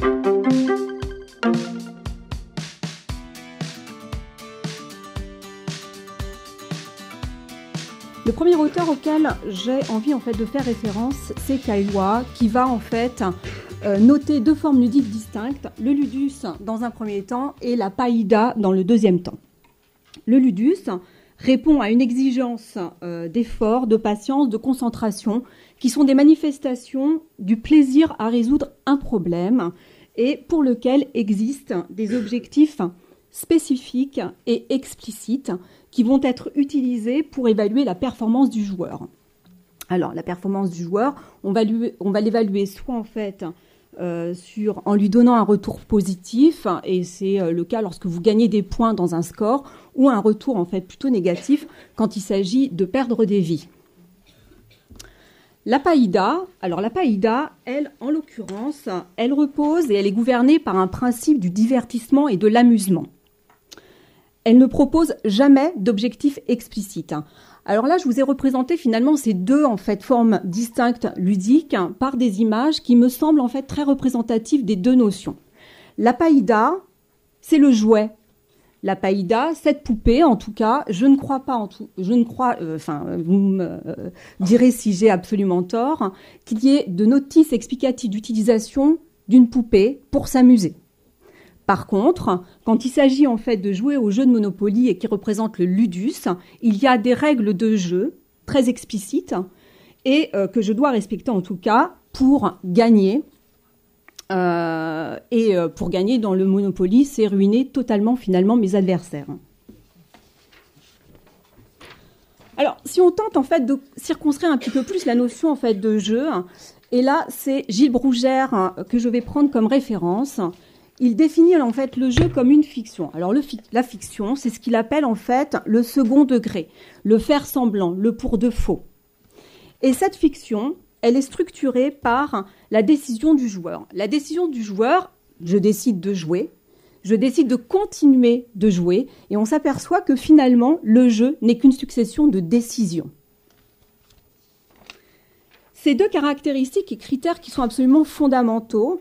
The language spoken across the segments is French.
Le premier auteur auquel j'ai envie en fait de faire référence, c'est Kailua, qui va en fait noter deux formes ludiques distinctes, le ludus dans un premier temps et la païda dans le deuxième temps. Le ludus répond à une exigence d'effort, de patience, de concentration, qui sont des manifestations du plaisir à résoudre un problème et pour lequel existent des objectifs spécifiques et explicites qui vont être utilisés pour évaluer la performance du joueur. Alors, la performance du joueur, on va l'évaluer soit en fait en lui donnant un retour positif, et c'est le cas lorsque vous gagnez des points dans un score, ou un retour en fait plutôt négatif quand il s'agit de perdre des vies. La païda, elle, en l'occurrence, elle repose et elle est gouvernée par un principe du divertissement et de l'amusement. Elle ne propose jamais d'objectif explicite. Alors là, je vous ai représenté finalement ces deux en fait formes distinctes ludiques par des images qui me semblent en fait très représentatives des deux notions. La païda, c'est le jouet. La païda, cette poupée, en tout cas, vous me direz si j'ai absolument tort, qu'il y ait de notices explicatives d'utilisation d'une poupée pour s'amuser. Par contre, quand il s'agit en fait de jouer au jeu de Monopoly et qui représente le ludus, il y a des règles de jeu très explicites et que je dois respecter en tout cas pour gagner. Pour gagner dans le Monopoly, c'est ruiner totalement finalement mes adversaires. Alors, si on tente en fait de circonscrire un petit peu plus la notion en fait de jeu, et là c'est Gilles Brougère que je vais prendre comme référence. Il définit en fait le jeu comme une fiction. Alors la fiction, c'est ce qu'il appelle en fait le second degré, le faire semblant, le pour de faux. Et cette fiction, elle est structurée par la décision du joueur. La décision du joueur, je décide de jouer, je décide de continuer de jouer, et on s'aperçoit que finalement, le jeu n'est qu'une succession de décisions. Ces deux caractéristiques et critères qui sont absolument fondamentaux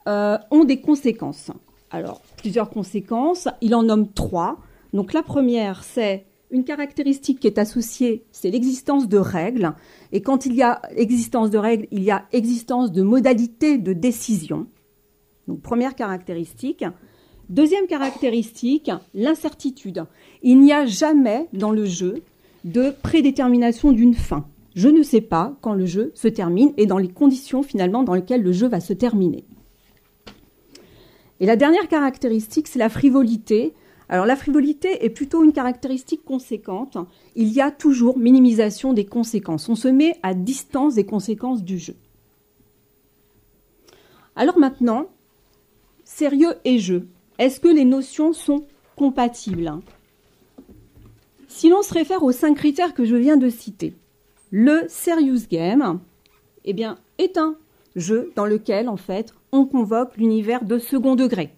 ont des conséquences. Alors, plusieurs conséquences, il en nomme 3. Donc la première, c'est une caractéristique qui est associée, c'est l'existence de règles. Et quand il y a existence de règles, il y a existence de modalités de décision. Donc première caractéristique. Deuxième caractéristique, l'incertitude. Il n'y a jamais dans le jeu de prédétermination d'une fin. Je ne sais pas quand le jeu se termine et dans les conditions finalement dans lesquelles le jeu va se terminer. Et la dernière caractéristique, c'est la frivolité. Alors la frivolité est plutôt une caractéristique conséquente. Il y a toujours minimisation des conséquences. On se met à distance des conséquences du jeu. Alors maintenant, sérieux et jeu. Est-ce que les notions sont compatibles ? Si l'on se réfère aux 5 critères que je viens de citer, le serious game, est un jeu dans lequel, en fait, on convoque l'univers de second degré.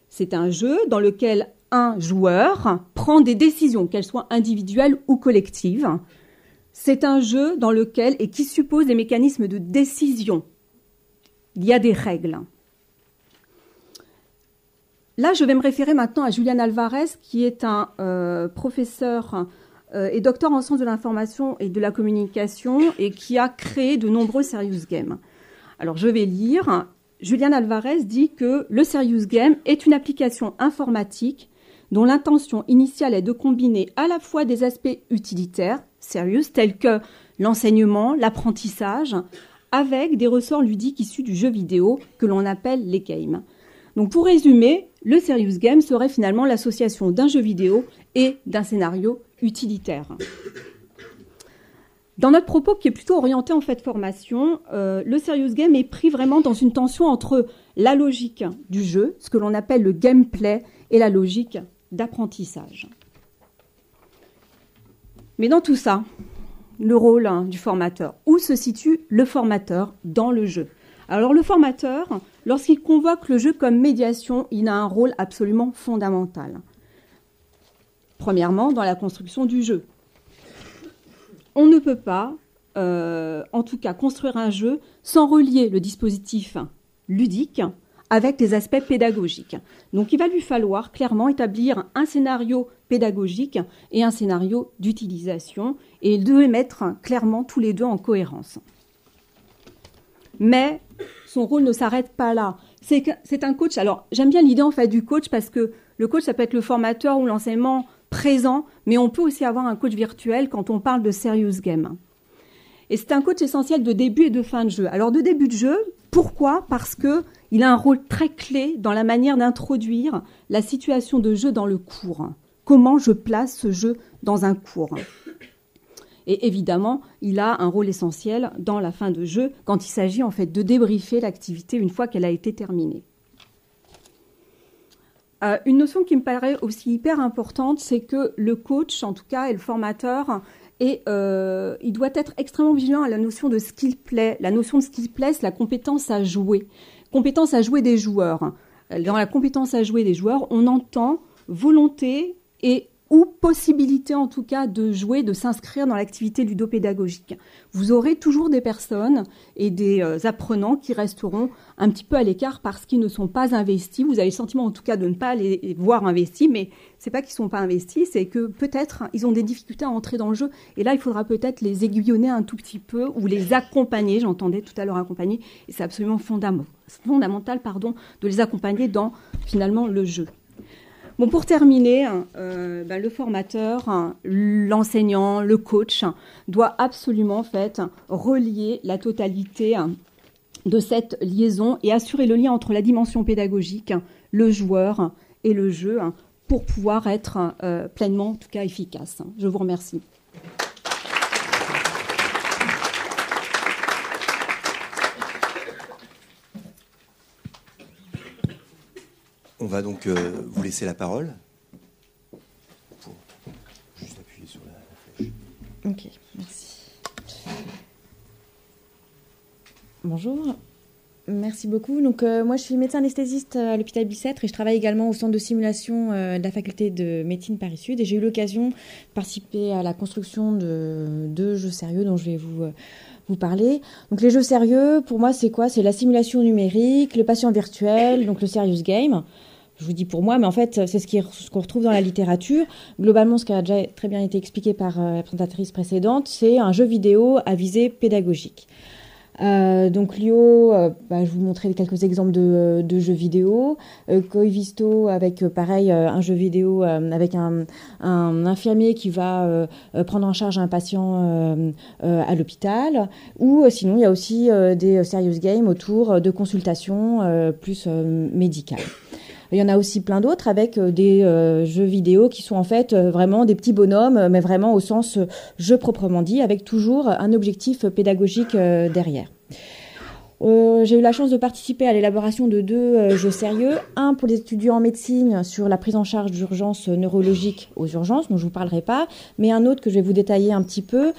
C'est un jeu dans lequel un joueur prend des décisions, qu'elles soient individuelles ou collectives. C'est un jeu dans lequel, et qui suppose des mécanismes de décision. Il y a des règles. Là, je vais me référer maintenant à Julián Alvarez, qui est un professeur et docteur en sciences de l'information et de la communication et qui a créé de nombreux serious games. Alors, je vais lire. Julián Alvarez dit que le serious game est une application informatique dont l'intention initiale est de combiner à la fois des aspects utilitaires, serious, tels que l'enseignement, l'apprentissage, avec des ressorts ludiques issus du jeu vidéo que l'on appelle les games. Donc, pour résumer, le serious game serait finalement l'association d'un jeu vidéo et d'un scénario utilitaire. Dans notre propos, qui est plutôt orienté en fait formation, le serious game est pris vraiment dans une tension entre la logique du jeu, ce que l'on appelle le gameplay, et la logique d'apprentissage. Mais dans tout ça, le rôle du formateur, où se situe le formateur dans le jeu ? Alors le formateur, lorsqu'il convoque le jeu comme médiation, il a un rôle absolument fondamental. Premièrement, dans la construction du jeu. On ne peut pas, en tout cas, construire un jeu sans relier le dispositif ludiques avec des aspects pédagogiques. Donc il va lui falloir clairement établir un scénario pédagogique et un scénario d'utilisation et de les mettre clairement tous les deux en cohérence. Mais son rôle ne s'arrête pas là. C'est un coach. Alors j'aime bien l'idée en fait du coach parce que le coach ça peut être le formateur ou l'enseignement présent, mais on peut aussi avoir un coach virtuel quand on parle de serious game. Et c'est un coach essentiel de début et de fin de jeu. Alors de début de jeu, pourquoi ? Parce qu'il a un rôle très clé dans la manière d'introduire la situation de jeu dans le cours. Comment je place ce jeu dans un cours ? Et évidemment, il a un rôle essentiel dans la fin de jeu quand il s'agit en fait de débriefer l'activité une fois qu'elle a été terminée. Une notion qui me paraît aussi hyper importante, c'est que le coach, en tout cas, et le formateur, il doit être extrêmement vigilant à la notion de skill play. La notion de skill play, c'est la compétence à jouer. Compétence à jouer des joueurs. Dans la compétence à jouer des joueurs, on entend volonté ou possibilité en tout cas de jouer, de s'inscrire dans l'activité ludopédagogique. Vous aurez toujours des personnes et des apprenants qui resteront un petit peu à l'écart parce qu'ils ne sont pas investis. Vous avez le sentiment en tout cas de ne pas les voir investis, mais c'est pas qu'ils ne sont pas investis, c'est que peut-être ils ont des difficultés à entrer dans le jeu. Et là, il faudra peut-être les aiguillonner un tout petit peu ou les accompagner. J'entendais tout à l'heure accompagner, et c'est absolument fondamental de les accompagner dans finalement le jeu. Bon, pour terminer, le formateur, l'enseignant, le coach doit absolument en fait relier la totalité de cette liaison et assurer le lien entre la dimension pédagogique, le joueur et le jeu pour pouvoir être pleinement, en tout cas, efficace. Je vous remercie. On va donc vous laisser la parole pour juste appuyer sur la flèche. Ok, merci. Bonjour, merci beaucoup. Donc, moi, je suis médecin anesthésiste à l'hôpital Bicêtre et je travaille également au centre de simulation de la faculté de médecine Paris-Sud. Et j'ai eu l'occasion de participer à la construction de deux jeux sérieux dont je vais vous parler. Donc, les jeux sérieux, pour moi, c'est quoi ? C'est la simulation numérique, le patient virtuel, donc le serious game. Je vous dis pour moi, mais en fait, c'est ce qu'on retrouve dans la littérature. Globalement, ce qui a déjà très bien été expliqué par la présentatrice précédente, c'est un jeu vidéo à visée pédagogique. Donc Lio, je vous montrer quelques exemples de jeux vidéo. Coivisto avec pareil un jeu vidéo avec un infirmier qui va prendre en charge un patient à l'hôpital. Ou sinon il y a aussi des serious games autour de consultations plus médicales. Il y en a aussi plein d'autres avec des jeux vidéo qui sont en fait vraiment des petits bonhommes, mais vraiment au sens jeu proprement dit, avec toujours un objectif pédagogique derrière. J'ai eu la chance de participer à l'élaboration de deux jeux sérieux. Un pour les étudiants en médecine sur la prise en charge d'urgences neurologiques aux urgences, dont je ne vous parlerai pas, mais un autre que je vais vous détailler un petit peu,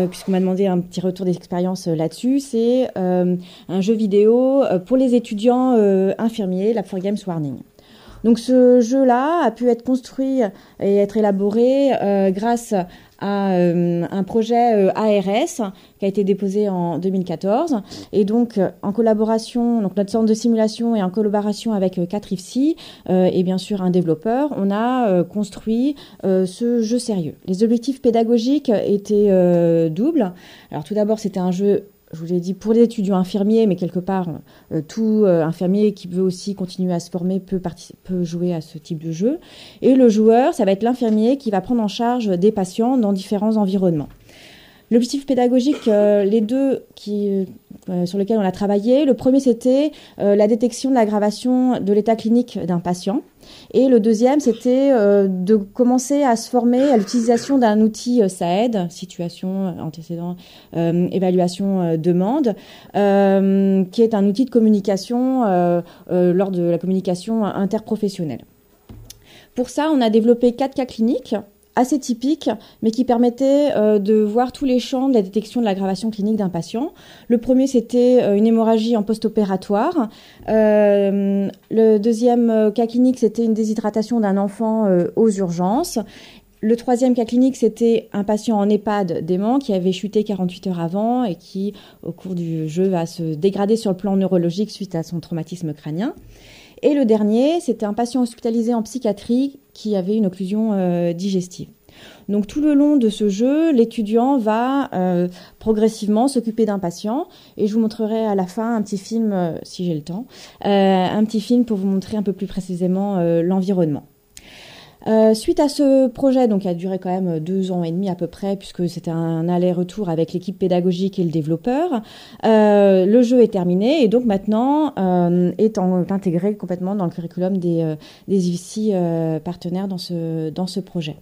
puisqu'on m'a demandé un petit retour d'expérience là-dessus, c'est un jeu vidéo pour les étudiants infirmiers, la For Games Warning. Donc ce jeu-là a pu être construit et être élaboré grâce à un projet ARS qui a été déposé en 2014 et donc en collaboration, donc notre centre de simulation et en collaboration avec 4IFSI et bien sûr un développeur, on a construit ce jeu sérieux. Les objectifs pédagogiques étaient doubles. Alors tout d'abord, c'était un jeu, je vous l'ai dit, pour les étudiants infirmiers, mais quelque part, tout infirmier qui veut aussi continuer à se former peut jouer à ce type de jeu. Et le joueur, ça va être l'infirmier qui va prendre en charge des patients dans différents environnements. L'objectif pédagogique, les deux sur lesquels on a travaillé, le premier, c'était la détection de l'aggravation de l'état clinique d'un patient. Et le deuxième, c'était de commencer à se former à l'utilisation d'un outil SAED, situation, antécédent, évaluation, demande, qui est un outil de communication lors de la communication interprofessionnelle. Pour ça, on a développé 4 cas cliniques assez typiques, mais qui permettaient de voir tous les champs de la détection de l'aggravation clinique d'un patient. Le premier, c'était une hémorragie en post-opératoire. Le deuxième cas clinique, c'était une déshydratation d'un enfant aux urgences. Le troisième cas clinique, c'était un patient en EHPAD dément qui avait chuté 48 heures avant et qui, au cours du jeu, va se dégrader sur le plan neurologique suite à son traumatisme crânien. Et le dernier, c'était un patient hospitalisé en psychiatrie qui avait une occlusion digestive. Donc tout le long de ce jeu, l'étudiant va progressivement s'occuper d'un patient et je vous montrerai à la fin un petit film, si j'ai le temps, un petit film pour vous montrer un peu plus précisément l'environnement. Suite à ce projet, donc qui a duré quand même 2 ans et demi à peu près, puisque c'était un aller-retour avec l'équipe pédagogique et le développeur, le jeu est terminé et donc maintenant est intégré complètement dans le curriculum des IFSI partenaires dans ce projet.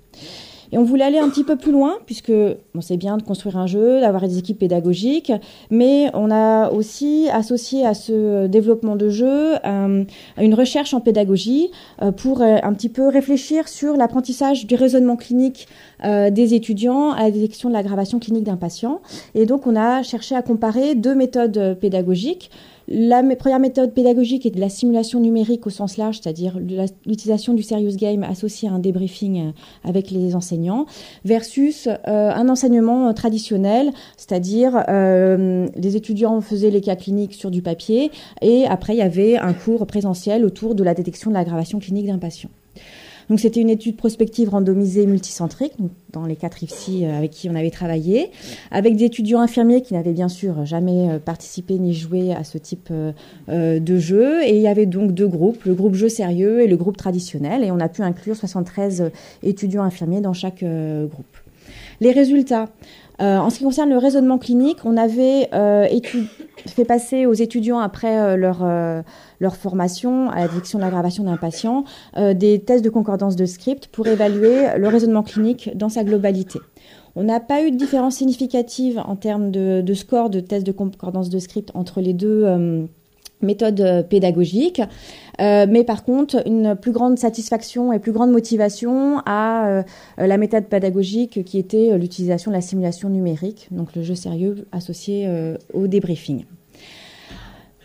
Et on voulait aller un petit peu plus loin, puisque bon, c'est bien de construire un jeu, d'avoir des équipes pédagogiques, mais on a aussi associé à ce développement de jeu une recherche en pédagogie pour un petit peu réfléchir sur l'apprentissage du raisonnement clinique des étudiants à la détection de l'aggravation clinique d'un patient. Et donc on a cherché à comparer 2 méthodes pédagogiques. La première méthode pédagogique est de la simulation numérique au sens large, c'est-à-dire l'utilisation du serious game associé à un débriefing avec les enseignants, versus un enseignement traditionnel, c'est-à-dire les étudiants faisaient les cas cliniques sur du papier et après il y avait un cours présentiel autour de la détection de l'aggravation clinique d'un patient. Donc c'était une étude prospective randomisée multicentrique, donc dans les 4 IFSI avec qui on avait travaillé, avec des étudiants infirmiers qui n'avaient bien sûr jamais participé ni joué à ce type de jeu. Et il y avait donc 2 groupes, le groupe jeu sérieux et le groupe traditionnel. Et on a pu inclure 73 étudiants infirmiers dans chaque groupe. Les résultats. En ce qui concerne le raisonnement clinique, on avait fait passer aux étudiants après leur formation à la détection de l'aggravation d'un patient des tests de concordance de script pour évaluer le raisonnement clinique dans sa globalité. On n'a pas eu de différence significative en termes de score de tests de concordance de script entre les 2 méthodes pédagogiques, mais par contre une plus grande satisfaction et plus grande motivation à la méthode pédagogique qui était l'utilisation de la simulation numérique, donc le jeu sérieux associé au débriefing.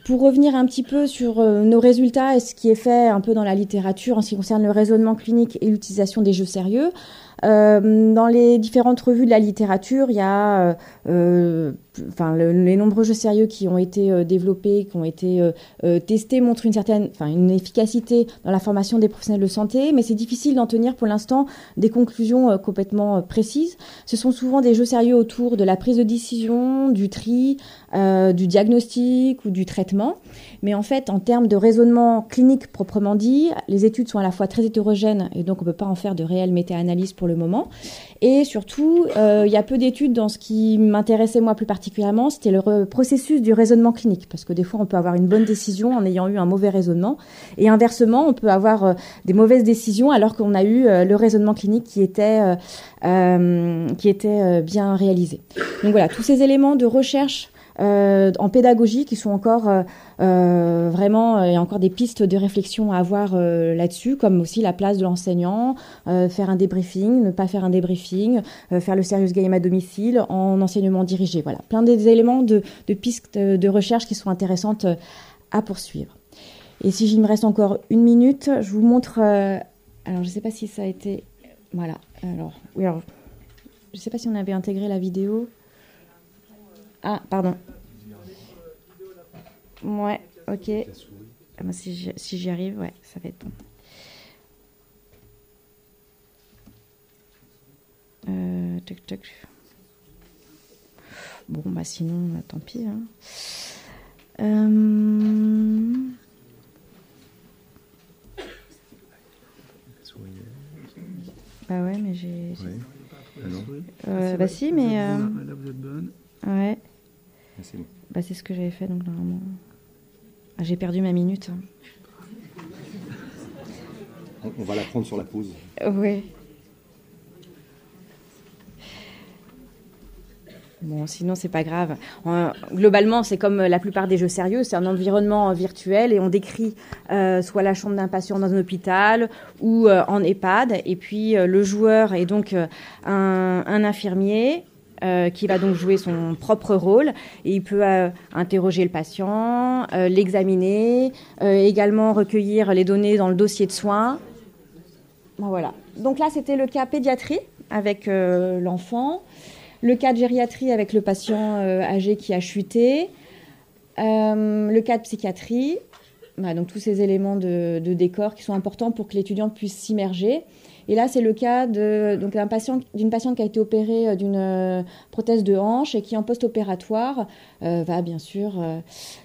Pour revenir un petit peu sur nos résultats et ce qui est fait un peu dans la littérature en ce qui concerne le raisonnement clinique et l'utilisation des jeux sérieux, dans les différentes revues de la littérature, il y a les nombreux jeux sérieux qui ont été développés, qui ont été testés, montrent une efficacité dans la formation des professionnels de santé, mais c'est difficile d'en tenir pour l'instant des conclusions complètement précises. Ce sont souvent des jeux sérieux autour de la prise de décision, du tri, du diagnostic ou du traitement. Mais en fait, en termes de raisonnement clinique proprement dit, les études sont à la fois très hétérogènes et donc on ne peut pas en faire de réelles méta-analyses pour le moment. Et surtout, il y a peu d'études dans ce qui m'intéressait moi plus particulièrement, c'était le processus du raisonnement clinique. Parce que des fois, on peut avoir une bonne décision en ayant eu un mauvais raisonnement. Et inversement, on peut avoir des mauvaises décisions alors qu'on a eu le raisonnement clinique qui était bien réalisé. Donc voilà, tous ces éléments de recherche en pédagogie qui sont encore vraiment, il y a encore des pistes de réflexion à avoir là-dessus, comme aussi la place de l'enseignant, faire un débriefing, ne pas faire un débriefing, faire le serious game à domicile en enseignement dirigé. Voilà, plein des éléments de pistes de recherche qui sont intéressantes à poursuivre. Et si il me reste encore 1 minute, je vous montre. Alors, je ne sais pas si ça a été. Voilà. Alors, je ne sais pas si on avait intégré la vidéo. Ah, pardon. Ouais, ok. Ah ben, si j'y arrive, ouais, ça va être bon. Toc. Bon, bah sinon, tant pis. Hein. Bah ouais, mais j'ai... Ah non. Bah si, mais... Là, vous êtes bonne. Ouais. Ah, c'est bon. Bah c'est ce que j'avais fait, donc normalement... Ah, j'ai perdu ma minute. On va la prendre sur la pause. Oui. Bon, sinon, c'est pas grave. Globalement, c'est comme la plupart des jeux sérieux, c'est un environnement virtuel et on décrit soit la chambre d'un patient dans un hôpital ou en EHPAD. Et puis, le joueur est donc un infirmier qui va donc jouer son propre rôle et il peut interroger le patient, l'examiner, également recueillir les données dans le dossier de soins. Voilà. Donc là, c'était le cas pédiatrie avec l'enfant, le cas de gériatrie avec le patient âgé qui a chuté, le cas de psychiatrie. Voilà, donc tous ces éléments de décor qui sont importants pour que l'étudiant puisse s'immerger. Et là, c'est le cas d'une patiente qui a été opérée d'une prothèse de hanche et qui, en post-opératoire, va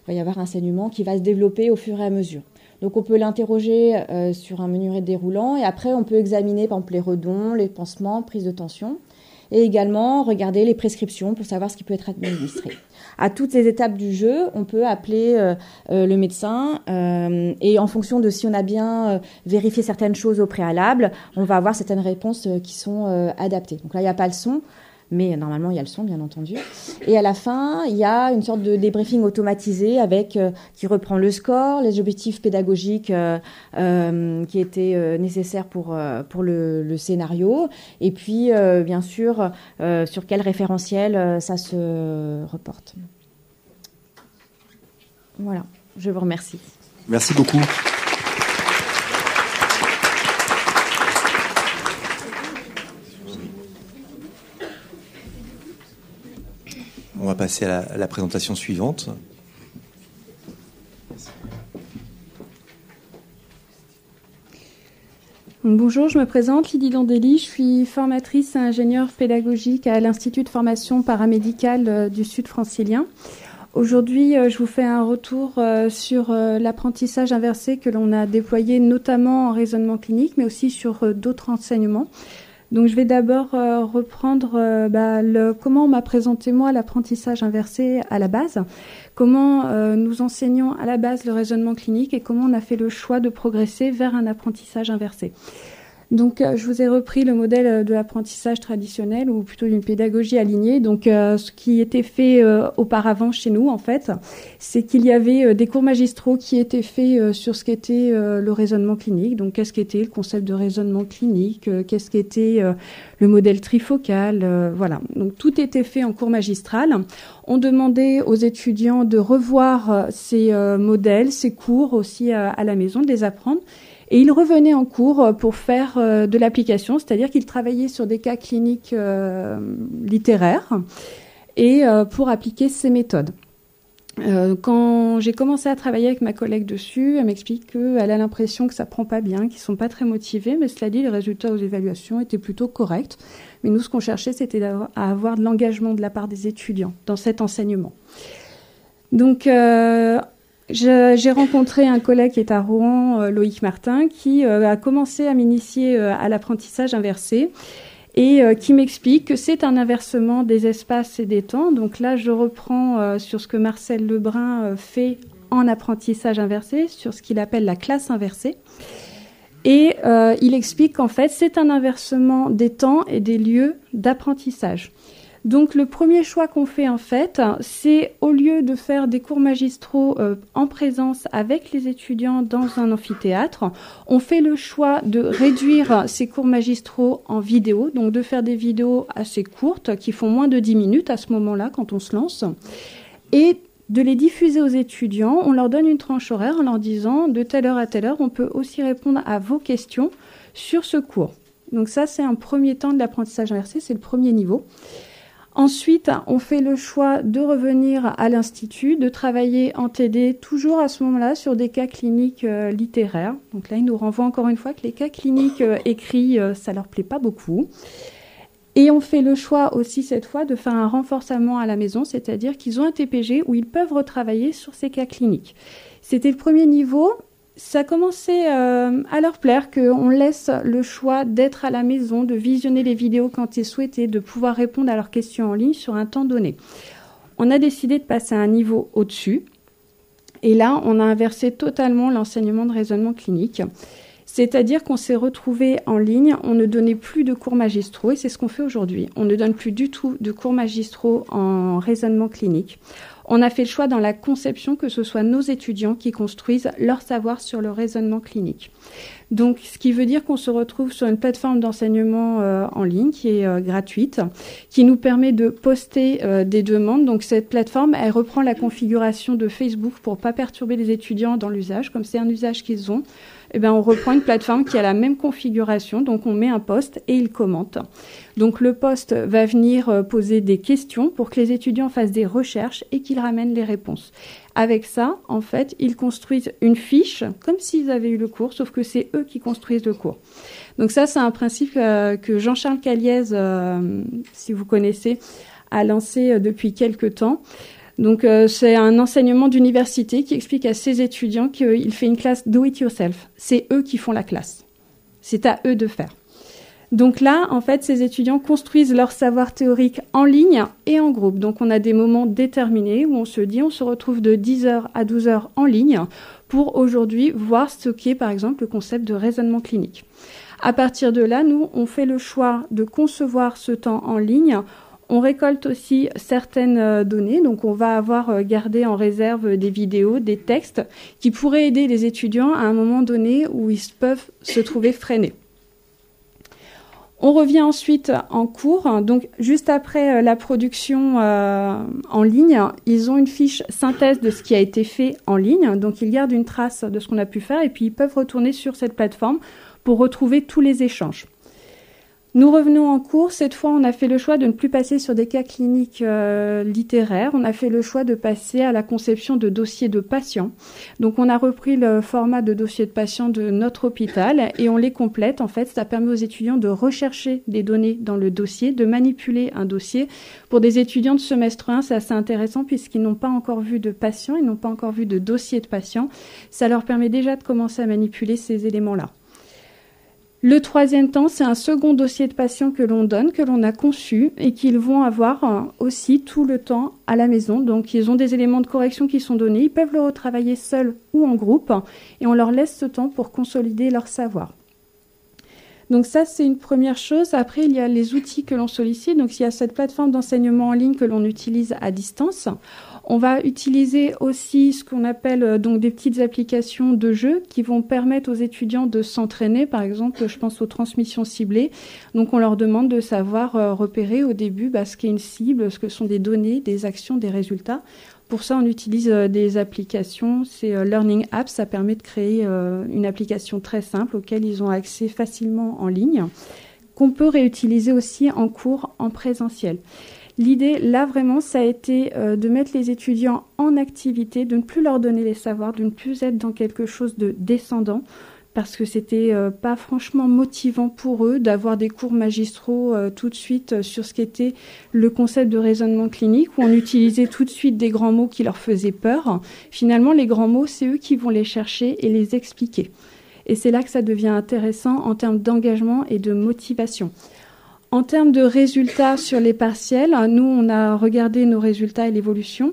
y avoir un saignement qui va se développer au fur et à mesure. Donc, on peut l'interroger sur un menuret déroulant et après, on peut examiner, par exemple, les redons, les pansements, prise de tension et également regarder les prescriptions pour savoir ce qui peut être administré. À toutes les étapes du jeu, on peut appeler le médecin et en fonction de si on a bien vérifié certaines choses au préalable, on va avoir certaines réponses qui sont adaptées. Donc là, il n'y a pas le son, mais normalement, il y a le son, bien entendu. Et à la fin, il y a une sorte de débriefing automatisé qui reprend le score, les objectifs pédagogiques qui étaient nécessaires pour le scénario, et puis, bien sûr, sur quel référentiel ça se reporte. Voilà, je vous remercie. Merci beaucoup. On va passer à la présentation suivante. Bonjour, je me présente, Lydie Landeli, je suis formatrice et ingénieure pédagogique à l'Institut de formation paramédicale du Sud francilien. Aujourd'hui, je vous fais un retour sur l'apprentissage inversé que l'on a déployé notamment en raisonnement clinique, mais aussi sur d'autres enseignements. Donc, je vais d'abord reprendre comment on m'a présenté, moi, l'apprentissage inversé à la base, comment nous enseignons à la base le raisonnement clinique et comment on a fait le choix de progresser vers un apprentissage inversé. Donc, je vous ai repris le modèle de l'apprentissage traditionnel ou plutôt d'une pédagogie alignée. Donc, ce qui était fait auparavant chez nous, en fait, c'est qu'il y avait des cours magistraux qui étaient faits sur ce qu'était le raisonnement clinique. Donc, qu'est-ce qu'était le concept de raisonnement clinique, qu'est-ce qu'était le modèle trifocal, voilà. Donc, tout était fait en cours magistral. On demandait aux étudiants de revoir ces modèles, ces cours aussi à la maison, de les apprendre. Et ils revenaient en cours pour faire de l'application, c'est-à-dire qu'ils travaillaient sur des cas cliniques littéraires et pour appliquer ces méthodes. Quand j'ai commencé à travailler avec ma collègue dessus, elle m'explique qu'elle a l'impression que ça prend pas bien, qu'ils sont pas très motivés, mais cela dit, les résultats aux évaluations étaient plutôt corrects. Mais nous, ce qu'on cherchait, c'était à avoir de l'engagement de la part des étudiants dans cet enseignement. Donc, j'ai rencontré un collègue qui est à Rouen, Loïc Martin, qui a commencé à m'initier à l'apprentissage inversé et qui m'explique que c'est un inversement des espaces et des temps. Donc là, je reprends sur ce que Marcel Lebrun fait en apprentissage inversé, sur ce qu'il appelle la classe inversée. Et il explique qu'en fait, c'est un inversement des temps et des lieux d'apprentissage. Donc le premier choix qu'on fait en fait, c'est au lieu de faire des cours magistraux en présence avec les étudiants dans un amphithéâtre, on fait le choix de réduire ces cours magistraux en vidéo, donc de faire des vidéos assez courtes qui font moins de 10 minutes à ce moment-là quand on se lance, et de les diffuser aux étudiants. On leur donne une tranche horaire en leur disant de telle heure à telle heure, on peut aussi répondre à vos questions sur ce cours. Donc ça, c'est un premier temps de l'apprentissage inversé, c'est le premier niveau. Ensuite, on fait le choix de revenir à l'Institut, de travailler en TD, toujours à ce moment-là, sur des cas cliniques littéraires. Donc là, il nous renvoie encore une fois que les cas cliniques écrits, ça leur plaît pas beaucoup. Et on fait le choix aussi, cette fois, de faire un renforcement à la maison, c'est-à-dire qu'ils ont un TPG où ils peuvent retravailler sur ces cas cliniques. C'était le premier niveau. Ça commençait à leur plaire qu'on laisse le choix d'être à la maison, de visionner les vidéos quand ils souhaitaient, de pouvoir répondre à leurs questions en ligne sur un temps donné. On a décidé de passer à un niveau au-dessus. Et là, on a inversé totalement l'enseignement de raisonnement clinique. C'est-à-dire qu'on s'est retrouvé en ligne, on ne donnait plus de cours magistraux, et c'est ce qu'on fait aujourd'hui. On ne donne plus du tout de cours magistraux en raisonnement clinique. On a fait le choix dans la conception que ce soit nos étudiants qui construisent leur savoir sur le raisonnement clinique. Donc, ce qui veut dire qu'on se retrouve sur une plateforme d'enseignement en ligne qui est gratuite, qui nous permet de poster des demandes. Donc, cette plateforme, elle reprend la configuration de Facebook pour pas perturber les étudiants dans l'usage. Comme c'est un usage qu'ils ont, eh bien, on reprend une plateforme qui a la même configuration. Donc, on met un post et ils commentent. Donc, le post va venir poser des questions pour que les étudiants fassent des recherches et qu'ils ramènent les réponses. Avec ça, en fait, ils construisent une fiche comme s'ils avaient eu le cours, sauf que c'est eux qui construisent le cours. Donc ça, c'est un principe que Jean-Charles Caliez, si vous connaissez, a lancé depuis quelques temps. Donc c'est un enseignement d'université qui explique à ses étudiants qu'il fait une classe do it yourself. C'est eux qui font la classe. C'est à eux de faire. Donc là, en fait, ces étudiants construisent leur savoir théorique en ligne et en groupe. Donc on a des moments déterminés où on se retrouve de 10h à 12h en ligne pour aujourd'hui voir ce qu'est par exemple le concept de raisonnement clinique. À partir de là, nous, on fait le choix de concevoir ce temps en ligne. On récolte aussi certaines données, donc on va avoir gardé en réserve des vidéos, des textes qui pourraient aider les étudiants à un moment donné où ils peuvent se trouver freinés. On revient ensuite en cours. Donc, juste après la production en ligne, ils ont une fiche synthèse de ce qui a été fait en ligne. Donc, ils gardent une trace de ce qu'on a pu faire et puis ils peuvent retourner sur cette plateforme pour retrouver tous les échanges. Nous revenons en cours. Cette fois, on a fait le choix de ne plus passer sur des cas cliniques littéraires. On a fait le choix de passer à la conception de dossiers de patients. Donc, on a repris le format de dossiers de patients de notre hôpital et on les complète. En fait, ça permet aux étudiants de rechercher des données dans le dossier, de manipuler un dossier. Pour des étudiants de semestre 1, c'est assez intéressant puisqu'ils n'ont pas encore vu de patients, ils n'ont pas encore vu de dossier de patients. Ça leur permet déjà de commencer à manipuler ces éléments-là. Le troisième temps, c'est un second dossier de patient que l'on donne, que l'on a conçu et qu'ils vont avoir aussi tout le temps à la maison. Donc, ils ont des éléments de correction qui sont donnés. Ils peuvent le retravailler seuls ou en groupe et on leur laisse ce temps pour consolider leur savoir. Donc ça, c'est une première chose. Après, il y a les outils que l'on sollicite. Donc, il y a cette plateforme d'enseignement en ligne que l'on utilise à distance. On va utiliser aussi ce qu'on appelle donc des petites applications de jeu qui vont permettre aux étudiants de s'entraîner. Par exemple, je pense aux transmissions ciblées. Donc, on leur demande de savoir repérer au début ce qu'est une cible, ce que sont des données, des actions, des résultats. Pour ça, on utilise des applications. C'est Learning Apps. Ça permet de créer une application très simple auquel ils ont accès facilement en ligne, qu'on peut réutiliser aussi en cours en présentiel. L'idée, là, vraiment, ça a été de mettre les étudiants en activité, de ne plus leur donner les savoirs, de ne plus être dans quelque chose de descendant, parce que c'était pas franchement motivant pour eux d'avoir des cours magistraux tout de suite sur ce qu'était le concept de raisonnement clinique, où on utilisait tout de suite des grands mots qui leur faisaient peur. Finalement, les grands mots, c'est eux qui vont les chercher et les expliquer. Et c'est là que ça devient intéressant en termes d'engagement et de motivation. En termes de résultats sur les partiels, nous, on a regardé nos résultats et l'évolution.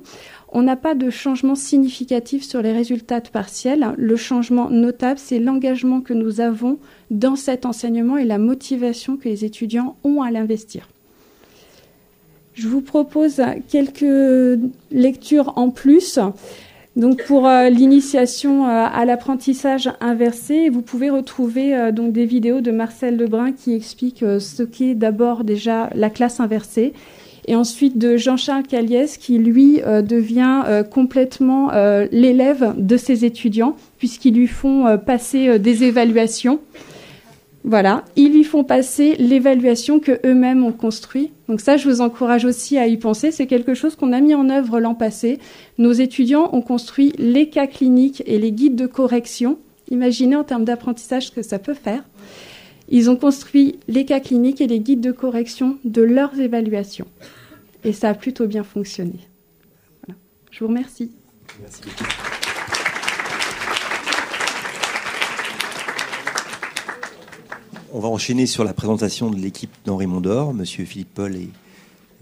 On n'a pas de changement significatif sur les résultats de partiels. Le changement notable, c'est l'engagement que nous avons dans cet enseignement et la motivation que les étudiants ont à l'investir. Je vous propose quelques lectures en plus. Donc pour l'initiation à l'apprentissage inversé, vous pouvez retrouver donc des vidéos de Marcel Lebrun qui explique ce qu'est d'abord déjà la classe inversée, et ensuite de Jean-Charles Caliez qui lui devient complètement l'élève de ses étudiants puisqu'ils lui font passer des évaluations. Voilà, ils lui font passer l'évaluation que eux-mêmes ont construit. Donc ça, je vous encourage aussi à y penser. C'est quelque chose qu'on a mis en œuvre l'an passé. Nos étudiants ont construit les cas cliniques et les guides de correction. Imaginez en termes d'apprentissage ce que ça peut faire. Ils ont construit les cas cliniques et les guides de correction de leurs évaluations. Et ça a plutôt bien fonctionné. Voilà. Je vous remercie. Merci. On va enchaîner sur la présentation de l'équipe d'Henri Mondor, Monsieur Philippe Paul et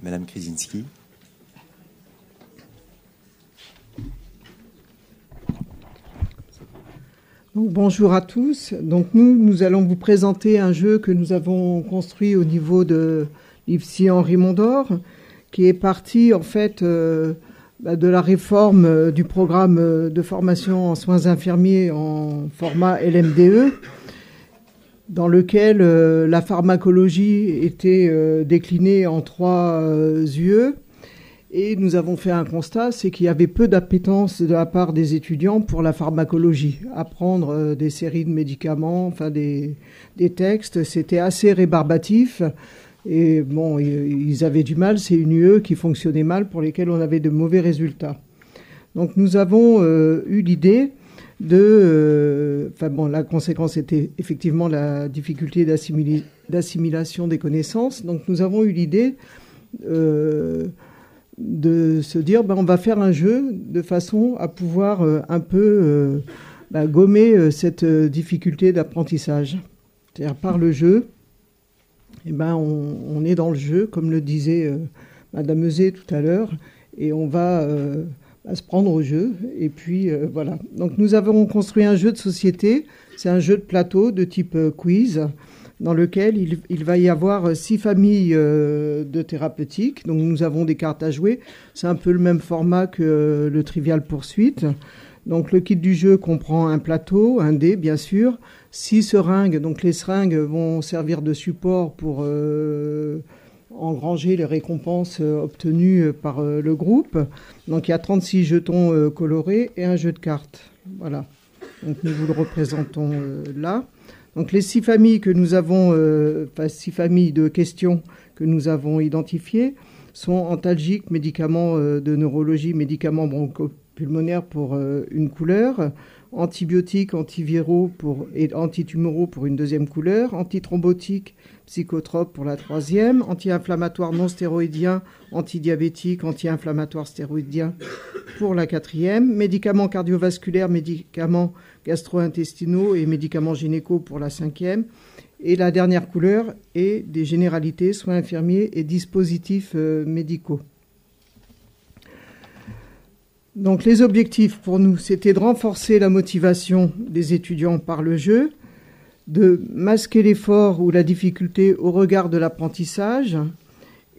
Madame Krasinski. Donc, bonjour à tous. Donc nous allons vous présenter un jeu que nous avons construit au niveau de l'IFSI Henri Mondor, qui est parti en fait de la réforme du programme de formation en soins infirmiers en format LMDE, dans lequel la pharmacologie était déclinée en 3 UE. Et nous avons fait un constat, c'est qu'il y avait peu d'appétence de la part des étudiants pour la pharmacologie. Apprendre des séries de médicaments, enfin des textes, c'était assez rébarbatif. Et bon, ils avaient du mal, c'est une UE qui fonctionnait mal, pour lesquelles on avait de mauvais résultats. Donc nous avons eu l'idée la conséquence était effectivement la difficulté d'assimilation des connaissances. Donc nous avons eu l'idée de se dire on va faire un jeu de façon à pouvoir un peu gommer cette difficulté d'apprentissage. C'est-à-dire par le jeu, on est dans le jeu, comme le disait Madame Euzet tout à l'heure, et on va se prendre au jeu. Et puis voilà. Donc nous avons construit un jeu de société, c'est un jeu de plateau de type quiz, dans lequel il va y avoir 6 familles de thérapeutiques. Donc nous avons des cartes à jouer. C'est un peu le même format que le Trivial Poursuite. Donc le kit du jeu comprend un plateau, un dé bien sûr, 6 seringues. Donc les seringues vont servir de support pour engranger les récompenses obtenues par le groupe. Donc il y a 36 jetons colorés et un jeu de cartes. Voilà. Donc nous vous le représentons là. Donc les 6 familles que nous avons, 6 familles de questions que nous avons identifiées sont antalgiques, médicaments de neurologie, médicaments bronchopulmonaires pour une couleur, antibiotiques, antiviraux et antitumoraux pour une deuxième couleur, antithrombotiques, psychotropes pour la 3e, anti-inflammatoires non stéroïdiens, antidiabétiques, anti-inflammatoires stéroïdiens pour la 4e, médicaments cardiovasculaires, médicaments gastro-intestinaux et médicaments gynéco pour la 5e. Et la dernière couleur est des généralités, soins infirmiers et dispositifs médicaux. Donc les objectifs pour nous, c'était de renforcer la motivation des étudiants par le jeu, de masquer l'effort ou la difficulté au regard de l'apprentissage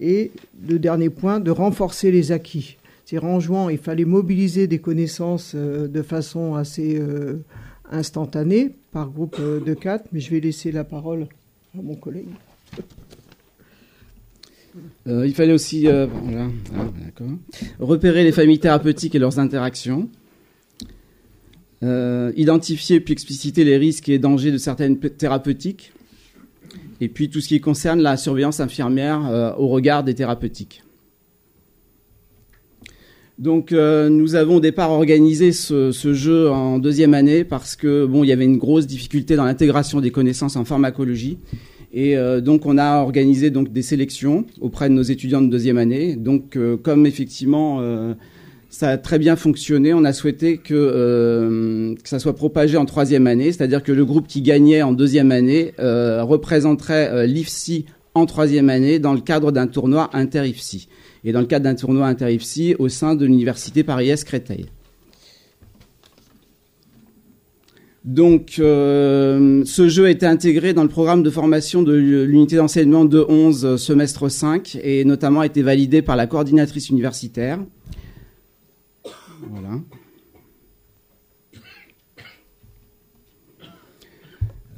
et, le dernier point, de renforcer les acquis. C'est-à-dire en jouant, il fallait mobiliser des connaissances de façon assez instantanée par groupe de 4, mais je vais laisser la parole à mon collègue. Il fallait aussi repérer les familles thérapeutiques et leurs interactions, identifier puis expliciter les risques et dangers de certaines thérapeutiques, et puis tout ce qui concerne la surveillance infirmière au regard des thérapeutiques. Donc nous avons au départ organisé ce jeu en 2e année parce que il y avait une grosse difficulté dans l'intégration des connaissances en pharmacologie. Et donc on a organisé donc des sélections auprès de nos étudiants de 2e année. Donc comme effectivement ça a très bien fonctionné, on a souhaité que ça soit propagé en 3e année, c'est-à-dire que le groupe qui gagnait en 2e année représenterait l'IFSI en 3e année dans le cadre d'un tournoi inter-IFSI. Et dans le cadre d'un tournoi inter-IFSI au sein de l'université Paris-Est Créteil. Donc, ce jeu a été intégré dans le programme de formation de l'unité d'enseignement de 11 semestre 5 et notamment a été validé par la coordinatrice universitaire. Voilà.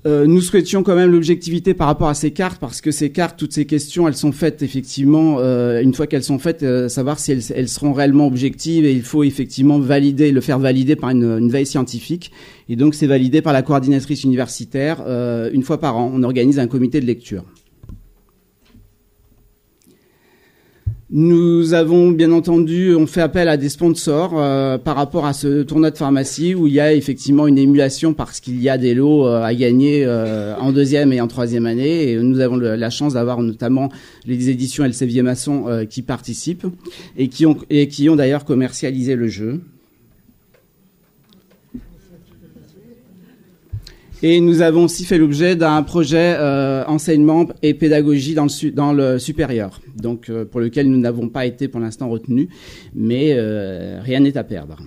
Nous souhaitions quand même l'objectivité par rapport à ces cartes parce que ces cartes, toutes ces questions, elles sont faites effectivement, une fois qu'elles sont faites, savoir si elles seront réellement objectives et il faut effectivement le faire valider par une veille scientifique. Et donc c'est validé par la coordinatrice universitaire une fois par an. On organise un comité de lecture. Nous avons bien entendu, on fait appel à des sponsors par rapport à ce tournoi de pharmacie où il y a effectivement une émulation parce qu'il y a des lots à gagner en 2e et en 3e année. Et nous avons la chance d'avoir notamment les éditions Elsevier Masson qui participent et qui ont d'ailleurs commercialisé le jeu. Et nous avons aussi fait l'objet d'un projet enseignement et pédagogie dans le supérieur, donc pour lequel nous n'avons pas été pour l'instant retenus, mais rien n'est à perdre.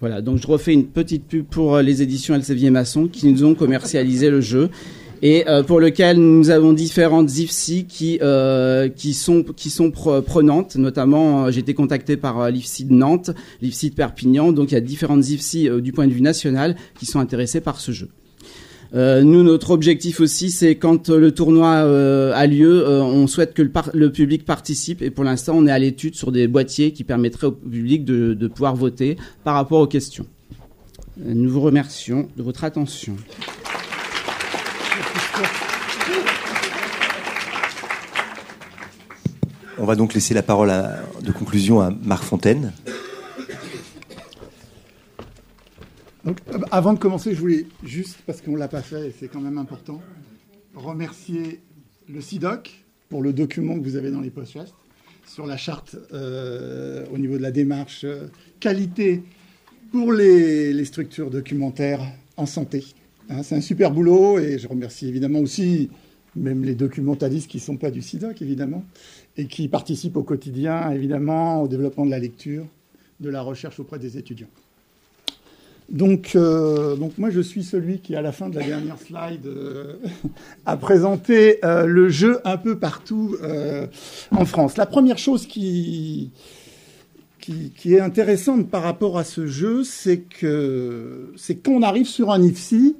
Voilà, donc je refais une petite pub pour les éditions Elsevier Masson qui nous ont commercialisé le jeu et pour lequel nous avons différentes IFSI qui sont prenantes. Notamment, j'ai été contacté par l'IFSI de Nantes, l'IFSI de Perpignan. Donc, il y a différentes IFSI du point de vue national qui sont intéressées par ce jeu. Nous, notre objectif aussi, c'est quand le tournoi a lieu, on souhaite que le public participe. Et pour l'instant, on est à l'étude sur des boîtiers qui permettraient au public de pouvoir voter par rapport aux questions. Nous vous remercions de votre attention. On va donc laisser la parole de conclusion à Marc Fontaine. Donc, avant de commencer, je voulais juste, parce qu'on ne l'a pas fait et c'est quand même important, remercier le CIDOC pour le document que vous avez dans les pochettes sur la charte au niveau de la démarche qualité pour les structures documentaires en santé. Hein, c'est un super boulot et je remercie évidemment aussi même les documentalistes qui ne sont pas du CIDOC, évidemment, et qui participent au quotidien, évidemment, au développement de la lecture, de la recherche auprès des étudiants. Donc moi, je suis celui qui, à la fin de la dernière slide, a présenté le jeu un peu partout en France. La première chose qui est intéressante par rapport à ce jeu, c'est quand on arrive sur un IFSI,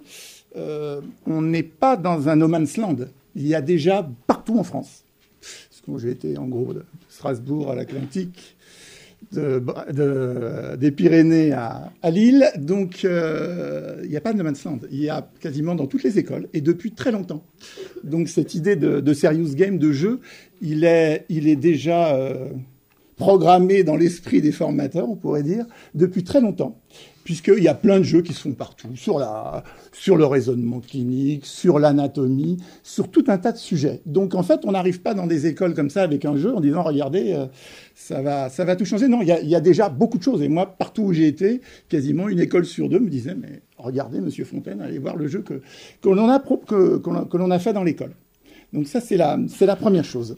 on n'est pas dans un no man's land. Il y a déjà partout en France. Parce que moi, j'ai été en gros de Strasbourg à l'Atlantique, des Pyrénées à Lille. Donc, il n'y a pas de no man's land. Il y a quasiment dans toutes les écoles et depuis très longtemps. Donc, cette idée de serious game, de jeu, il est déjà programmé dans l'esprit des formateurs, on pourrait dire, depuis très longtemps. Puisqu'il y a plein de jeux qui se font partout, sur le raisonnement clinique, sur l'anatomie, sur tout un tas de sujets. Donc, en fait, on n'arrive pas dans des écoles comme ça avec un jeu en disant, regardez, ça va tout changer. Non, il y a déjà beaucoup de choses. Et moi, partout où j'ai été, quasiment une école sur deux me disait, mais regardez, Monsieur Fontaine, allez voir le jeu que l'on a fait dans l'école. Donc ça, c'est la première chose.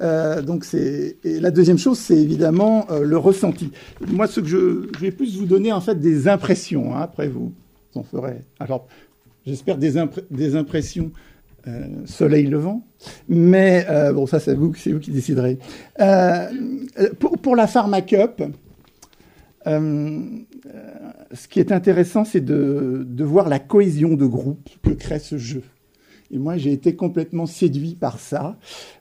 Et la deuxième chose, c'est évidemment le ressenti. Moi, je vais plus vous donner en fait des impressions. Hein. Après, vous en ferez. Alors, j'espère des impressions soleil levant. Mais bon, ça, c'est vous qui déciderez. Pour la PharmaCup, ce qui est intéressant, c'est de voir la cohésion de groupe que crée ce jeu. Et moi, j'ai été complètement séduit par ça,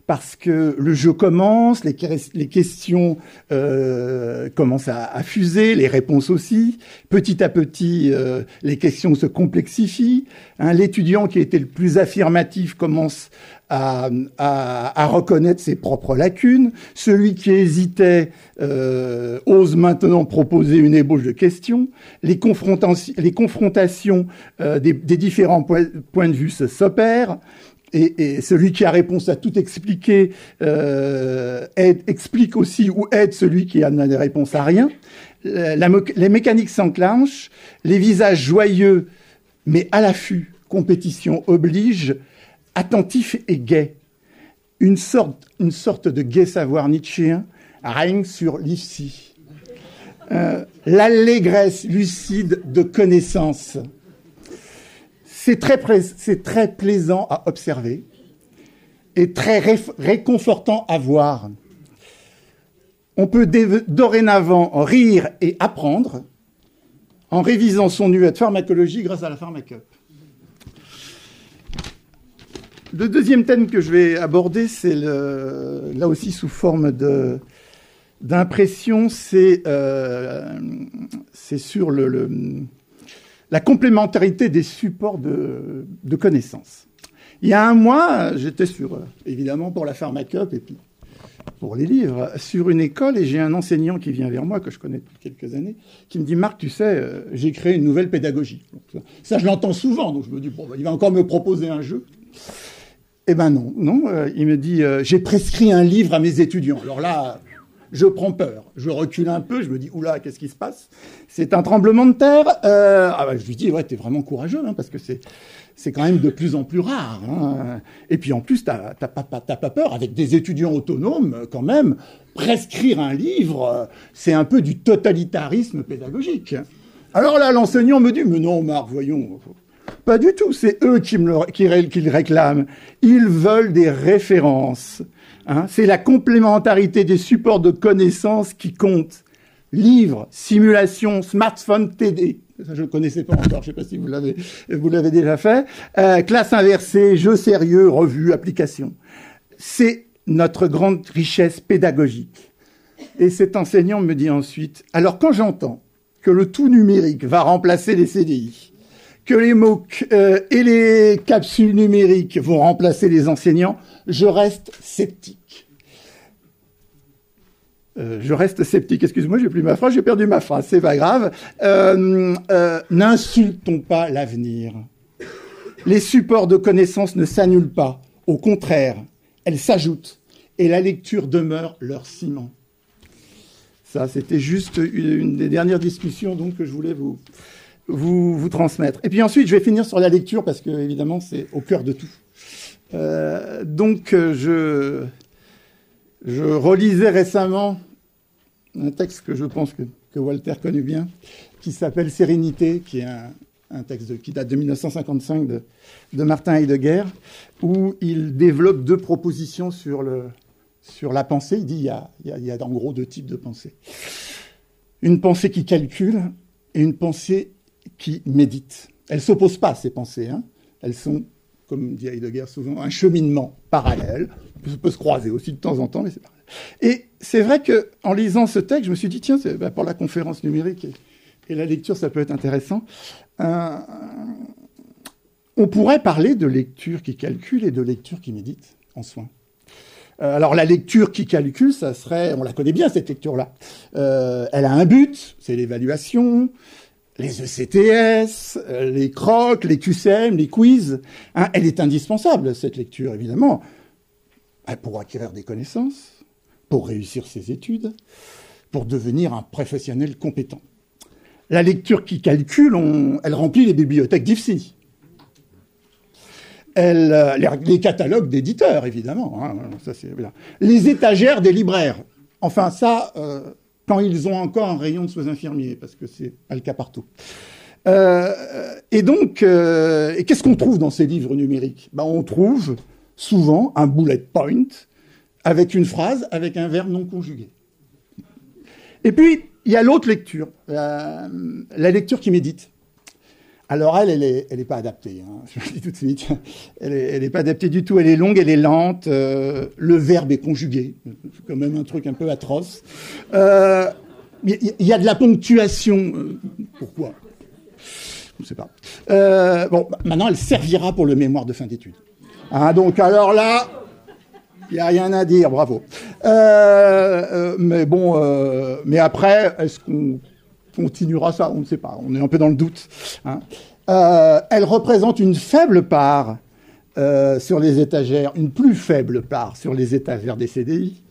parce que le jeu commence, les questions commencent à fuser, les réponses aussi. Petit à petit, les questions se complexifient. Hein, l'étudiant qui était le plus affirmatif commence à reconnaître ses propres lacunes. Celui qui hésitait ose maintenant proposer une ébauche de questions. Les confrontations des différents points de vue s'opèrent. Et celui qui a réponse à tout expliquer explique aussi ou aide celui qui n'a des réponses à rien. Les mécaniques s'enclenchent, les visages joyeux, mais à l'affût, compétition oblige, attentifs et gais. Une sorte de gai savoir nietzschéen règne sur l'IFSI. L'allégresse lucide de connaissance. C'est très plaisant à observer et très réconfortant à voir. On peut dorénavant rire et apprendre en révisant son UE de pharmacologie grâce à la PharmaCup. Le deuxième thème que je vais aborder, c'est là aussi sous forme d'impression, c'est sur la complémentarité des supports de connaissances. Il y a un mois, j'étais évidemment pour la PharmaCup et puis pour les livres, sur une école, et j'ai un enseignant qui vient vers moi, que je connais depuis quelques années, qui me dit « Marc, tu sais, j'ai créé une nouvelle pédagogie. » Ça, je l'entends souvent, donc je me dis « Bon, il va encore me proposer un jeu. » Eh ben non, il me dit « J'ai prescrit un livre à mes étudiants. » Alors là, je prends peur. Je recule un peu, je me dis « Oula, qu'est-ce qui se passe ?» C'est un tremblement de terre. Je lui dis « Ouais, t'es vraiment courageux, hein, parce que c'est quand même de plus en plus rare. Hein. Et puis en plus, t'as pas peur, avec des étudiants autonomes, quand même, prescrire un livre, c'est un peu du totalitarisme pédagogique. » Alors là, l'enseignant me dit « Mais non, Marc, voyons, Pas du tout, c'est eux qui le réclament. Ils veulent des références. Hein. C'est la complémentarité des supports de connaissances qui compte. Livres, simulations, smartphone, TD. Ça, je ne connaissais pas encore, je ne sais pas si vous l'avez déjà fait. Classe inversée, jeux sérieux, revues, applications. C'est notre grande richesse pédagogique. Et cet enseignant me dit ensuite, alors quand j'entends que le tout numérique va remplacer les CDI, que les MOOC et les capsules numériques vont remplacer les enseignants, je reste sceptique. Excuse-moi, j'ai plus ma phrase, j'ai perdu ma phrase, c'est pas grave. N'insultons pas l'avenir. Les supports de connaissances ne s'annulent pas. Au contraire, elles s'ajoutent. Et la lecture demeure leur ciment. Ça, c'était juste une des dernières discussions donc, que je voulais vous transmettre. Et puis ensuite, je vais finir sur la lecture parce que, évidemment, c'est au cœur de tout. Je relisais récemment un texte que je pense que Walter connaît bien, qui s'appelle Sérénité, qui est un texte qui date de 1955 de Martin Heidegger, où il développe deux propositions sur la pensée. Il dit il y a en gros deux types de pensée. Une pensée qui calcule et une pensée qui médite. Elles ne s'opposent pas, ces pensées. Hein. Elles sont, comme dit Heidegger souvent, un cheminement parallèle. Ça peut se croiser aussi de temps en temps, mais c'est parallèle. Et c'est vrai qu'en lisant ce texte, je me suis dit, tiens, pour la conférence numérique et la lecture, ça peut être intéressant. On pourrait parler de lecture qui calcule et de lecture qui médite en soi. Alors la lecture qui calcule, ça serait, on la connaît bien cette lecture-là. Elle a un but, c'est l'évaluation, les ECTS, les crocs, les QCM, les quiz. Hein, elle est indispensable cette lecture évidemment pour acquérir des connaissances, pour réussir ses études, pour devenir un professionnel compétent. La lecture qui calcule, elle remplit les bibliothèques d'IFSI. Les catalogues d'éditeurs, évidemment. Hein, ça, les étagères des libraires. Enfin, ça, quand ils ont encore un rayon de soins infirmiers, parce que c'est pas le cas partout. Et donc, qu'est-ce qu'on trouve dans ces livres numériques ? On trouve souvent un bullet point avec une phrase, avec un verbe non conjugué. Et puis, il y a l'autre lecture, la lecture qui médite. Alors elle est pas adaptée, hein, je le dis tout de suite. Elle est pas adaptée du tout, elle est longue, elle est lente, le verbe est conjugué, c'est quand même un truc un peu atroce. Il y a de la ponctuation, pourquoi ? Je ne sais pas. Maintenant elle servira pour le mémoire de fin d'études. Hein, donc alors là, il n'y a rien à dire, bravo. Mais après, est-ce qu'on continuera ça ? On ne sait pas, on est un peu dans le doute. Hein. Elle représente une faible part sur les étagères, une plus faible part sur les étagères des CDI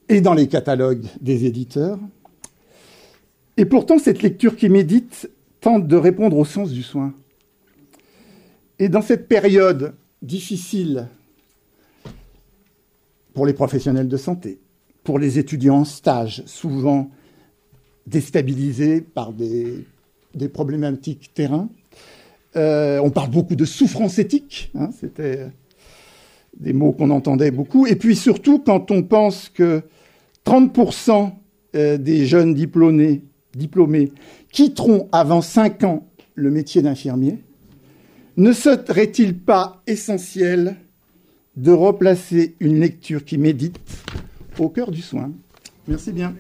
et dans les catalogues des éditeurs. Et pourtant, cette lecture qui médite tente de répondre au sens du soin. Et dans cette période difficile pour les professionnels de santé, pour les étudiants en stage, souvent déstabilisés par des problématiques terrain. On parle beaucoup de souffrance éthique, hein, c'était des mots qu'on entendait beaucoup. Et puis surtout, quand on pense que 30% des jeunes diplômés quitteront avant 5 ans le métier d'infirmier, ne serait-il pas essentiel de replacer une lecture qui médite au cœur du soin ? Merci bien.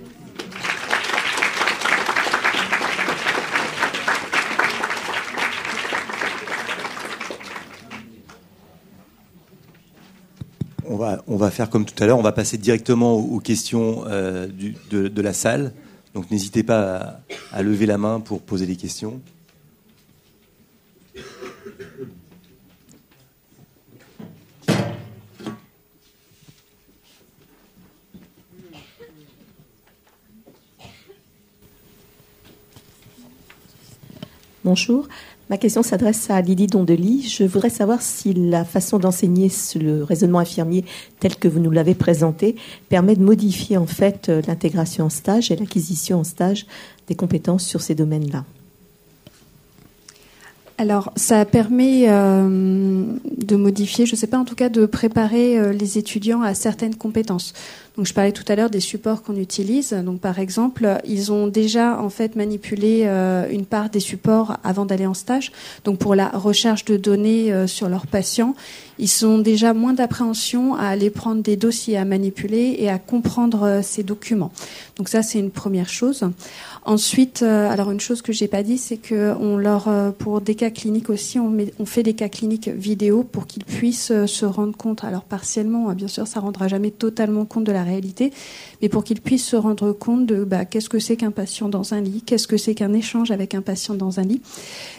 On va faire comme tout à l'heure, on va passer directement aux questions de la salle. Donc n'hésitez pas à lever la main pour poser des questions. Bonjour. Ma question s'adresse à Lydie Dondely. Je voudrais savoir si la façon d'enseigner le raisonnement infirmier tel que vous nous l'avez présenté permet de modifier en fait l'intégration en stage et l'acquisition en stage des compétences sur ces domaines-là. Alors, ça permet de modifier, je ne sais pas, en tout cas de préparer les étudiants à certaines compétences. Donc, je parlais tout à l'heure des supports qu'on utilise. Donc, par exemple, ils ont déjà en fait manipulé une part des supports avant d'aller en stage. Donc, pour la recherche de données sur leurs patients, ils ont déjà moins d'appréhension à aller prendre des dossiers à manipuler et à comprendre ces documents. Donc, ça, c'est une première chose. Ensuite, alors une chose que j'ai pas dit, c'est que pour des cas cliniques aussi, on fait des cas cliniques vidéo pour qu'ils puissent se rendre compte. Alors partiellement, bien sûr, ça rendra jamais totalement compte de la réalité, mais pour qu'ils puissent se rendre compte de qu'est-ce que c'est qu'un patient dans un lit, qu'est-ce que c'est qu'un échange avec un patient dans un lit.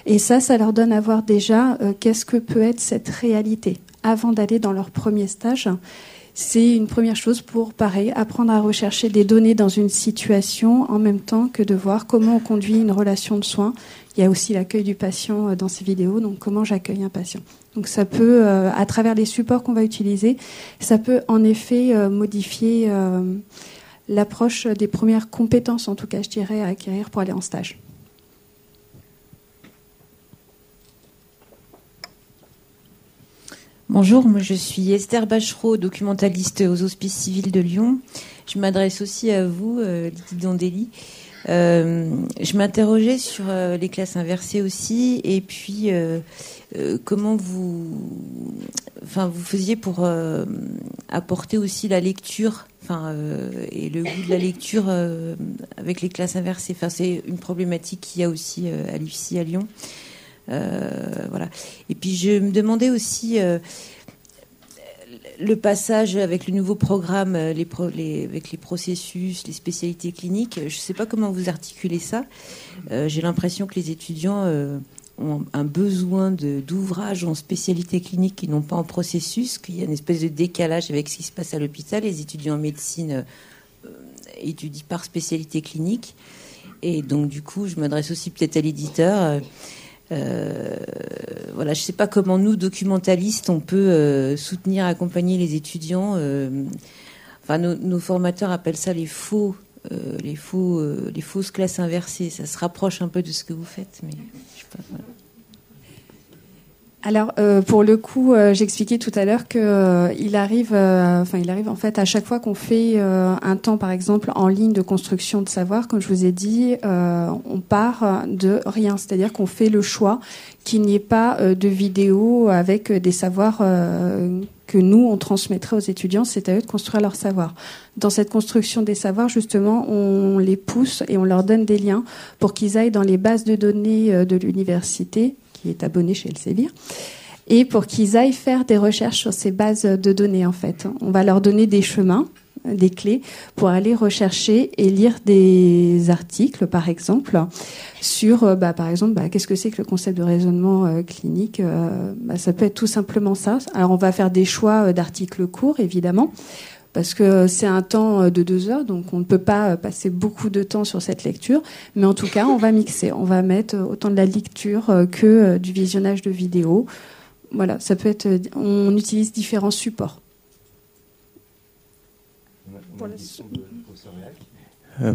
Et ça leur donne à voir déjà qu'est-ce que peut être cette réalité avant d'aller dans leur premier stage. C'est une première chose pour, pareil, apprendre à rechercher des données dans une situation en même temps que de voir comment on conduit une relation de soins. Il y a aussi l'accueil du patient dans ces vidéos, donc comment j'accueille un patient. Donc ça peut, à travers les supports qu'on va utiliser, ça peut en effet modifier l'approche des premières compétences, en tout cas je dirais, à acquérir pour aller en stage. Bonjour, moi je suis Esther Bachereau, documentaliste aux Hospices civils de Lyon. Je m'adresse aussi à vous, Lydie Dondelli. Je m'interrogeais sur les classes inversées aussi, et puis comment vous faisiez pour apporter aussi la lecture, et le goût de la lecture avec les classes inversées. C'est une problématique qu'il y a aussi à l'IFSI à Lyon. Voilà. Et puis je me demandais aussi le passage avec le nouveau programme, avec les processus, les spécialités cliniques. Je ne sais pas comment vous articulez ça. J'ai l'impression que les étudiants ont un besoin d'ouvrages en spécialité clinique qui n'ont pas en processus, qu'il y a une espèce de décalage avec ce qui se passe à l'hôpital. Les étudiants en médecine étudient par spécialité clinique. Et donc, du coup, je m'adresse aussi peut-être à l'éditeur. Voilà, je ne sais pas comment nous, documentalistes, on peut soutenir, accompagner les étudiants. Nos formateurs appellent ça les fausses classes inversées. Ça se rapproche un peu de ce que vous faites, mais je sais pas. Voilà. Alors, pour le coup, j'expliquais tout à l'heure que il arrive en fait à chaque fois qu'on fait un temps, par exemple, en ligne de construction de savoir, comme je vous ai dit, on part de rien, c'est-à-dire qu'on fait le choix qu'il n'y ait pas de vidéo avec des savoirs que nous on transmettrait aux étudiants, c'est à eux de construire leur savoir. Dans cette construction des savoirs, justement, on les pousse et on leur donne des liens pour qu'ils aillent dans les bases de données de l'université, qui est abonné chez Elsevier, et pour qu'ils aillent faire des recherches sur ces bases de données, en fait. On va leur donner des chemins, des clés, pour aller rechercher et lire des articles, par exemple, sur, qu'est-ce que c'est que le concept de raisonnement clinique. Ça peut être tout simplement ça. Alors, on va faire des choix d'articles courts, évidemment, parce que c'est un temps de 2 heures, donc on ne peut pas passer beaucoup de temps sur cette lecture. Mais en tout cas, on va mixer. On va mettre autant de la lecture que du visionnage de vidéos. Voilà, ça peut être. On utilise différents supports.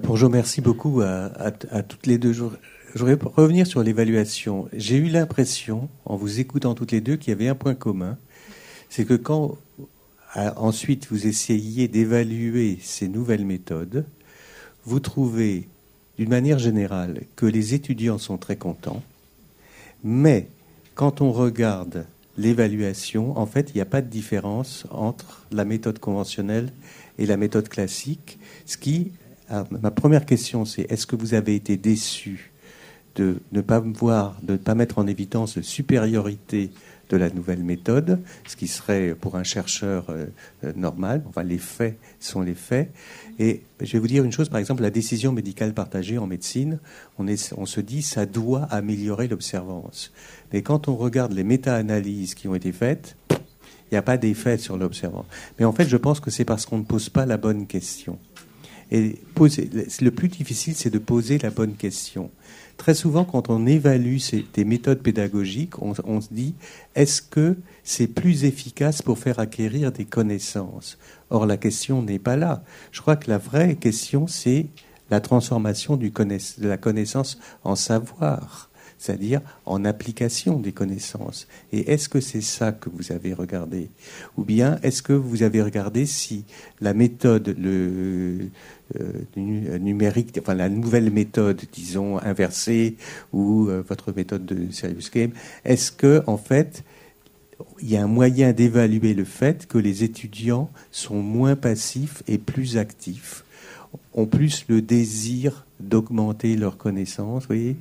Bonjour, merci beaucoup à toutes les deux. Je voudrais revenir sur l'évaluation. J'ai eu l'impression, en vous écoutant toutes les deux, qu'il y avait un point commun. C'est que quand ensuite vous essayiez d'évaluer ces nouvelles méthodes, vous trouvez, d'une manière générale, que les étudiants sont très contents, mais quand on regarde l'évaluation, en fait, il n'y a pas de différence entre la méthode conventionnelle et la méthode classique. Ma première question, c'est est-ce que vous avez été déçu de ne pas mettre en évidence la supériorité de la nouvelle méthode, ce qui serait pour un chercheur normal. Enfin, les faits sont les faits. Et je vais vous dire une chose, par exemple, la décision médicale partagée en médecine, on se dit ça doit améliorer l'observance. Mais quand on regarde les méta-analyses qui ont été faites, il n'y a pas d'effet sur l'observance. Mais en fait, je pense que c'est parce qu'on ne pose pas la bonne question. Et le plus difficile, c'est de poser la bonne question. Très souvent, quand on évalue des méthodes pédagogiques, on se dit, est-ce que c'est plus efficace pour faire acquérir des connaissances ? Or, la question n'est pas là. Je crois que la vraie question, c'est la transformation de la connaissance en savoir. c'est-à-dire en application des connaissances. Et est-ce que c'est ça que vous avez regardé? Ou bien est-ce que vous avez regardé si la méthode numérique, enfin la nouvelle méthode, disons, inversée, ou votre méthode de Serious Game, est-ce que, en fait, il y a un moyen d'évaluer le fait que les étudiants sont moins passifs et plus actifs, ont plus le désir d'augmenter leurs connaissances, vous voyez,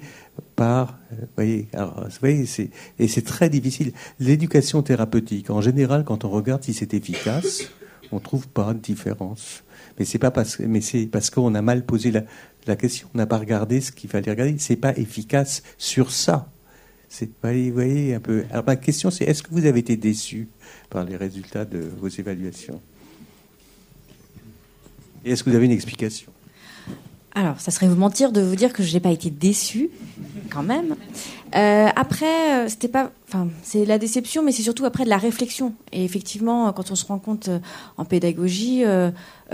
et c'est très difficile. L'éducation thérapeutique, en général, quand on regarde si c'est efficace, on trouve pas de différence. Mais c'est parce qu'on a mal posé la question, on n'a pas regardé ce qu'il fallait regarder. C'est pas efficace sur ça. Vous voyez un peu. Alors ma question, c'est est-ce que vous avez été déçu par les résultats de vos évaluations? Et est-ce que vous avez une explication? Alors, ça serait vous mentir de vous dire que je n'ai pas été déçue, quand même. Après, c'était pas, enfin, c'est la déception, mais c'est surtout après de la réflexion. Et effectivement, quand on se rend compte en pédagogie, y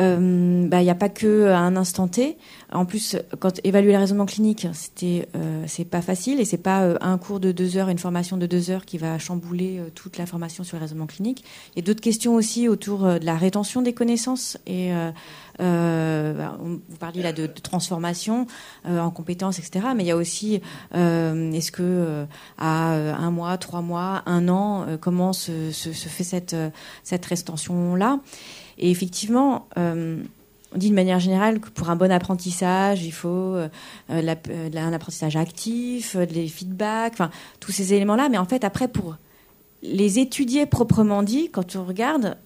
a pas que à un instant T. En plus, quand évaluer le raisonnement clinique, c'est pas facile et c'est pas un cours de 2 heures, une formation de 2 heures qui va chambouler toute la formation sur le raisonnement clinique. Il y a d'autres questions aussi autour de la rétention des connaissances et vous parliez là de transformation en compétences, etc. Mais il y a aussi est-ce que à 1 mois, 3 mois, 1 an, comment se fait cette rétention-là? Et effectivement, on dit de manière générale que pour un bon apprentissage, il faut un apprentissage actif, des feedbacks, enfin tous ces éléments-là. Mais en fait, après, pour les étudier proprement dit, quand on regarde,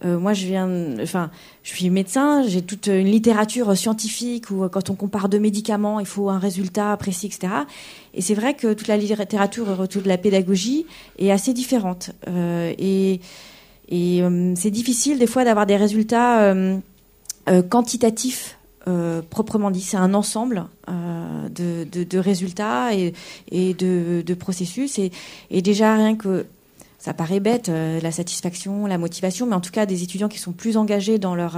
moi, je suis médecin, j'ai toute une littérature scientifique où quand on compare 2 médicaments, il faut un résultat précis, etc. Et c'est vrai que toute la littérature autour de la pédagogie est assez différente. Et c'est difficile des fois d'avoir des résultats quantitatifs proprement dit. C'est un ensemble de résultats et de processus. Et déjà, rien que ça paraît bête, la satisfaction, la motivation, mais en tout cas des étudiants qui sont plus engagés dans leur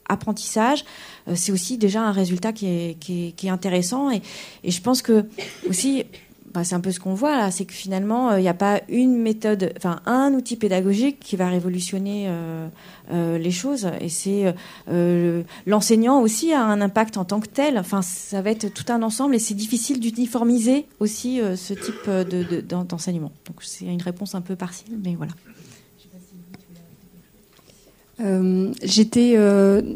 apprentissage, c'est aussi déjà un résultat qui est intéressant. Et je pense que aussi, c'est un peu ce qu'on voit là, c'est que finalement, il n'y a pas une méthode, enfin un outil pédagogique qui va révolutionner les choses. Et c'est l'enseignant aussi a un impact en tant que tel. Enfin, ça va être tout un ensemble et c'est difficile d'uniformiser aussi ce type d'enseignement. Donc c'est une réponse un peu partielle, mais voilà. J'étais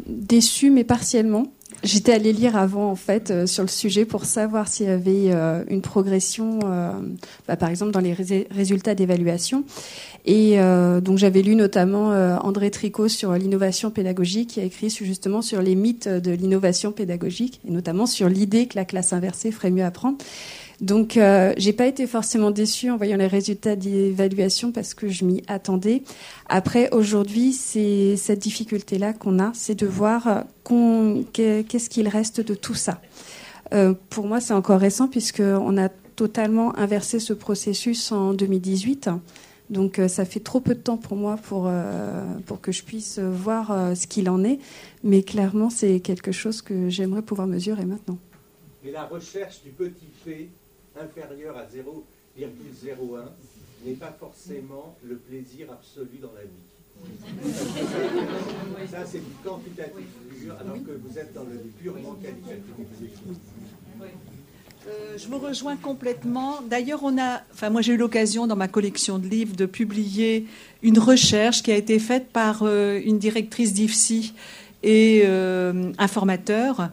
déçue, mais partiellement. J'étais allée lire avant, en fait, sur le sujet pour savoir s'il y avait une progression, par exemple, dans les résultats d'évaluation. Et donc, j'avais lu notamment André Tricot sur l'innovation pédagogique, qui a écrit justement sur les mythes de l'innovation pédagogique, et notamment sur l'idée que la classe inversée ferait mieux apprendre. Donc, j'ai pas été forcément déçue en voyant les résultats d'évaluation parce que je m'y attendais. Après, aujourd'hui, c'est cette difficulté-là qu'on a, c'est de voir qu'est-ce qu'il reste de tout ça. Pour moi, c'est encore récent puisqu'on a totalement inversé ce processus en 2018. Donc, ça fait trop peu de temps pour moi pour que je puisse voir ce qu'il en est. Mais clairement, c'est quelque chose que j'aimerais pouvoir mesurer maintenant. Mais la recherche du petit P inférieur à 0,01 n'est pas forcément le plaisir absolu dans la vie. Ça, c'est du quantitatif pur, alors que vous êtes dans le purement qualitatif. Je me rejoins complètement. D'ailleurs, moi j'ai eu l'occasion dans ma collection de livres de publier une recherche qui a été faite par une directrice d'IFSI et un formateur.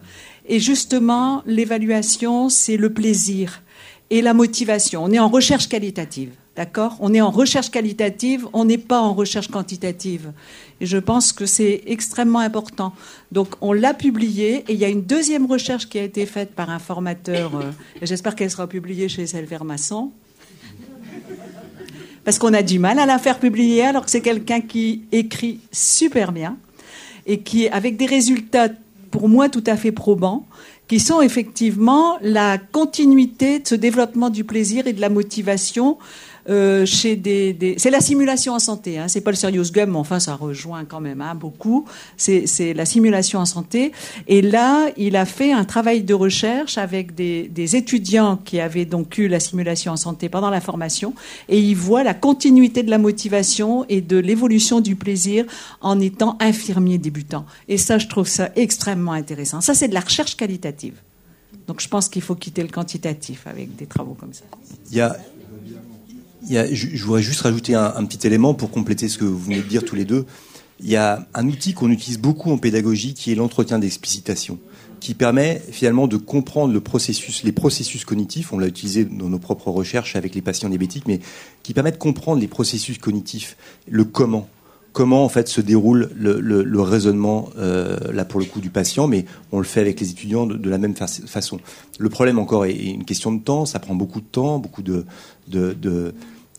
Et justement, l'évaluation, c'est le plaisir et la motivation. On est en recherche qualitative, d'accord ? On est en recherche qualitative, on n'est pas en recherche quantitative. Et je pense que c'est extrêmement important. Donc, on l'a publié et il y a une deuxième recherche qui a été faite par un formateur, et j'espère qu'elle sera publiée chez Selver Masson, parce qu'on a du mal à la faire publier alors que c'est quelqu'un qui écrit super bien et qui, avec des résultats pour moi tout à fait probants, qui sont effectivement la continuité de ce développement du plaisir et de la motivation c'est la simulation en santé, hein. C'est pas le serious game, mais enfin ça rejoint quand même beaucoup. C'est la simulation en santé. Et là, il a fait un travail de recherche avec des étudiants qui avaient donc eu la simulation en santé pendant la formation, et il voit la continuité de la motivation et de l'évolution du plaisir en étant infirmier débutant. Et ça, je trouve ça extrêmement intéressant. Ça, c'est de la recherche qualitative. Donc je pense qu'il faut quitter le quantitatif avec des travaux comme ça. Je voudrais juste rajouter un petit élément pour compléter ce que vous venez de dire tous les deux. Il y a un outil qu'on utilise beaucoup en pédagogie qui est l'entretien d'explicitation, qui permet finalement de comprendre les processus cognitifs. On l'a utilisé dans nos propres recherches avec les patients diabétiques, mais qui permet de comprendre les processus cognitifs, le comment en fait se déroule le raisonnement là pour le coup du patient, mais on le fait avec les étudiants de la même façon. Le problème encore est une question de temps, ça prend beaucoup de temps, beaucoup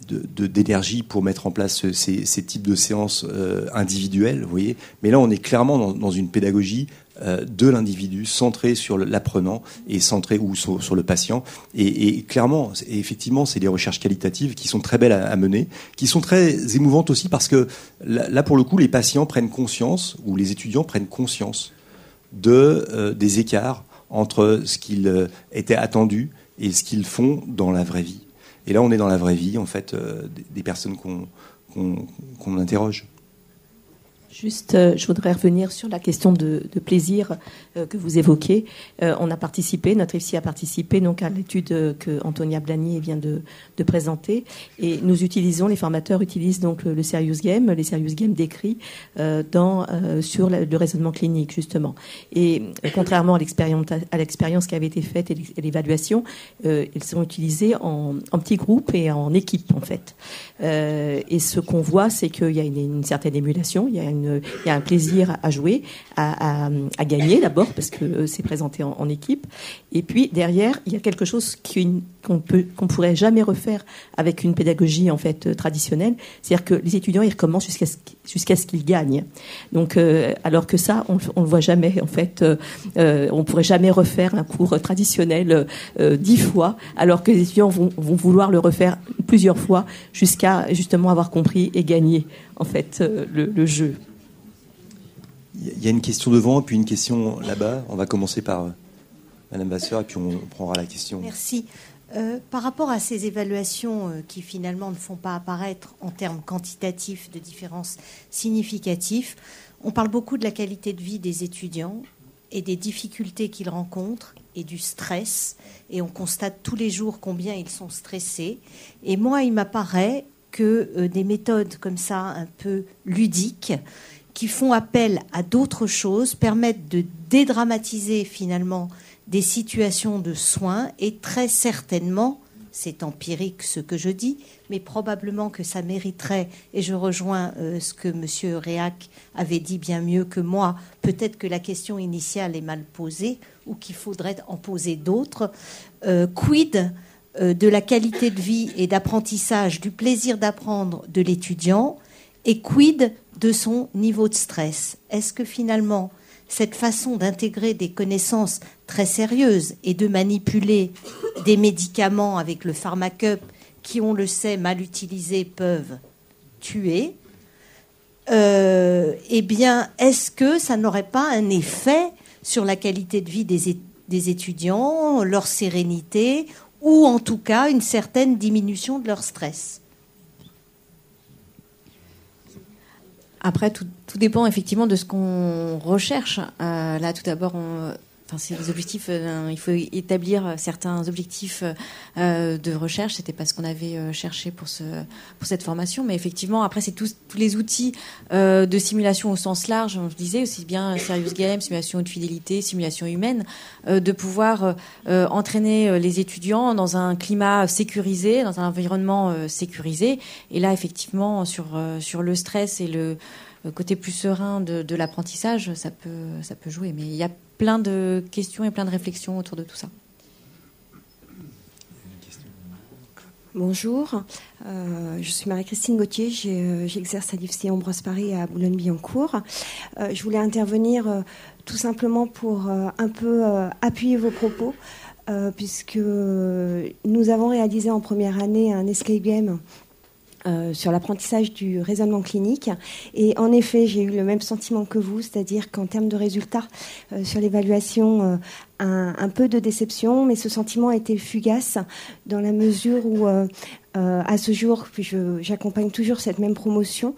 d'énergie pour mettre en place ces types de séances individuelles, vous voyez. Mais là, on est clairement dans une pédagogie de l'individu, centrée sur l'apprenant et centrée sur le patient. Et clairement, effectivement, c'est des recherches qualitatives qui sont très belles à mener, qui sont très émouvantes aussi parce que là, pour le coup, les patients prennent conscience, ou les étudiants prennent conscience des écarts entre ce qu'il était attendu et ce qu'ils font dans la vraie vie. Et là, on est dans la vraie vie, en fait, des personnes qu'on interroge. Juste, je voudrais revenir sur la question de plaisir que vous évoquez. On a participé, notre IFSI a participé donc à l'étude que Antonia Blanier vient de présenter. Et les formateurs utilisent donc le serious game, les serious games décrits sur le raisonnement clinique justement. Et contrairement à l'expérience qui avait été faite et l'évaluation, ils sont utilisés en petits groupes et en équipe en fait. Et ce qu'on voit, c'est qu'il y a une certaine émulation, il y a un plaisir à jouer, à gagner d'abord parce que c'est présenté en équipe, et puis derrière il y a quelque chose qu'on pourrait jamais refaire avec une pédagogie en fait traditionnelle, c'est-à-dire que les étudiants ils recommencent jusqu'à ce qu'ils gagnent. Donc alors que ça on le voit jamais en fait, on pourrait jamais refaire un cours traditionnel 10 fois, alors que les étudiants vont vouloir le refaire plusieurs fois jusqu'à justement avoir compris et gagner en fait le jeu. Il y a une question devant, puis une question là-bas. On va commencer par Madame Vasseur, et puis on prendra la question. Merci. Par rapport à ces évaluations qui finalement ne font pas apparaître en termes quantitatifs de différences significatives, on parle beaucoup de la qualité de vie des étudiants et des difficultés qu'ils rencontrent et du stress. Et on constate tous les jours combien ils sont stressés. Et moi, il m'apparaît que des méthodes comme ça, un peu ludiques, qui font appel à d'autres choses, permettent de dédramatiser finalement des situations de soins, et très certainement, c'est empirique ce que je dis, mais probablement que ça mériterait, et je rejoins ce que M. Réac avait dit bien mieux que moi, peut-être que la question initiale est mal posée, ou qu'il faudrait en poser d'autres. Quid de la qualité de vie et d'apprentissage, du plaisir d'apprendre de l'étudiant, et quid de son niveau de stress? Est-ce que finalement, cette façon d'intégrer des connaissances très sérieuses et de manipuler des médicaments avec le pharmacup qui, on le sait, mal utilisés, peuvent tuer, eh bien, est-ce que ça n'aurait pas un effet sur la qualité de vie des étudiants, leur sérénité, ou en tout cas une certaine diminution de leur stress? Après, tout dépend effectivement de ce qu'on recherche. Là, tout d'abord, c'est des objectifs. Il faut établir certains objectifs de recherche. C'était pas ce qu'on avait cherché pour cette formation, mais effectivement, après, c'est tous les outils de simulation au sens large. Je disais aussi bien serious game, simulation de fidélité, simulation humaine, de pouvoir entraîner les étudiants dans un climat sécurisé, dans un environnement sécurisé. Et là, effectivement, sur le stress et le côté plus serein de l'apprentissage, ça peut jouer. Mais il y a plein de questions et plein de réflexions autour de tout ça. Bonjour, je suis Marie-Christine Gauthier, j'exerce à l'IFSI Ambroise Paré à Boulogne-Billancourt. Je voulais intervenir tout simplement pour un peu appuyer vos propos. puisque nous avons réalisé en première année un escape game sur l'apprentissage du raisonnement clinique. Et en effet, j'ai eu le même sentiment que vous, c'est-à-dire qu'en termes de résultats sur l'évaluation, un peu de déception, mais ce sentiment a été fugace dans la mesure où, à ce jour, j'accompagne toujours cette même promotion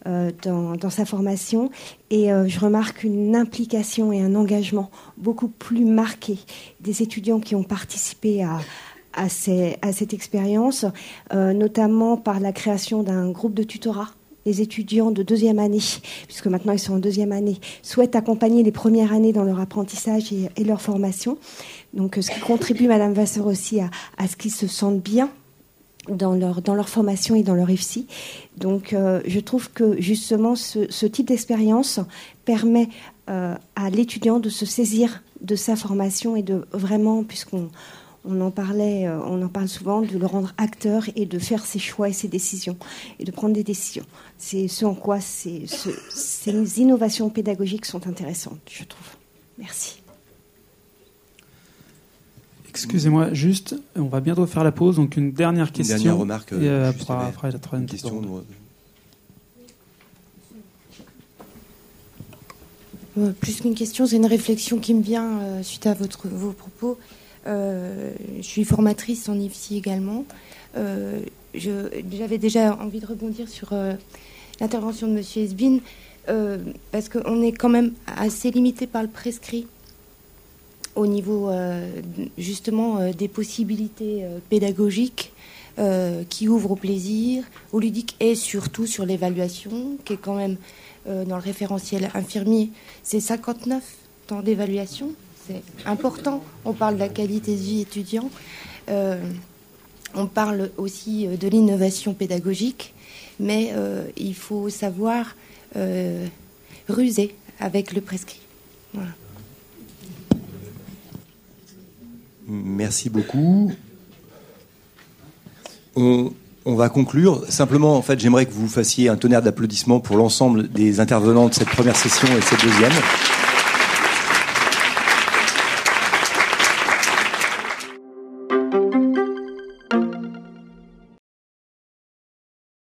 dans sa formation et je remarque une implication et un engagement beaucoup plus marqué des étudiants qui ont participé à cette expérience, notamment par la création d'un groupe de tutorat. Les étudiants de deuxième année, puisque maintenant ils sont en deuxième année, souhaitent accompagner les premières années dans leur apprentissage et leur formation. Donc, ce qui contribue, Madame Vasseur, aussi à ce qu'ils se sentent bien dans leur formation et dans leur IFSI. Donc, je trouve que justement, ce type d'expérience permet à l'étudiant de se saisir de sa formation et de vraiment, puisqu'on en parle souvent, de le rendre acteur et de faire ses choix et ses décisions et de prendre des décisions. C'est ce en quoi ces innovations pédagogiques sont intéressantes, je trouve. Merci. Excusez-moi, juste, on va bientôt faire la pause, donc une dernière question. Une dernière remarque. Et après la troisième question. Plus qu'une question, c'est une réflexion qui me vient suite à vos propos. Je suis formatrice en IFSI également. J'avais déjà envie de rebondir sur l'intervention de M. Esbin, parce qu'on est quand même assez limité par le prescrit au niveau justement des possibilités pédagogiques qui ouvrent au plaisir, au ludique et surtout sur l'évaluation, qui est quand même dans le référentiel infirmier, c'est 59 temps d'évaluation. C'est important. On parle de la qualité de vie étudiant. On parle aussi de l'innovation pédagogique. Mais il faut savoir ruser avec le prescrit. Voilà. Merci beaucoup. On va conclure. Simplement, en fait, j'aimerais que vous fassiez un tonnerre d'applaudissements pour l'ensemble des intervenants de cette première session et de cette deuxième.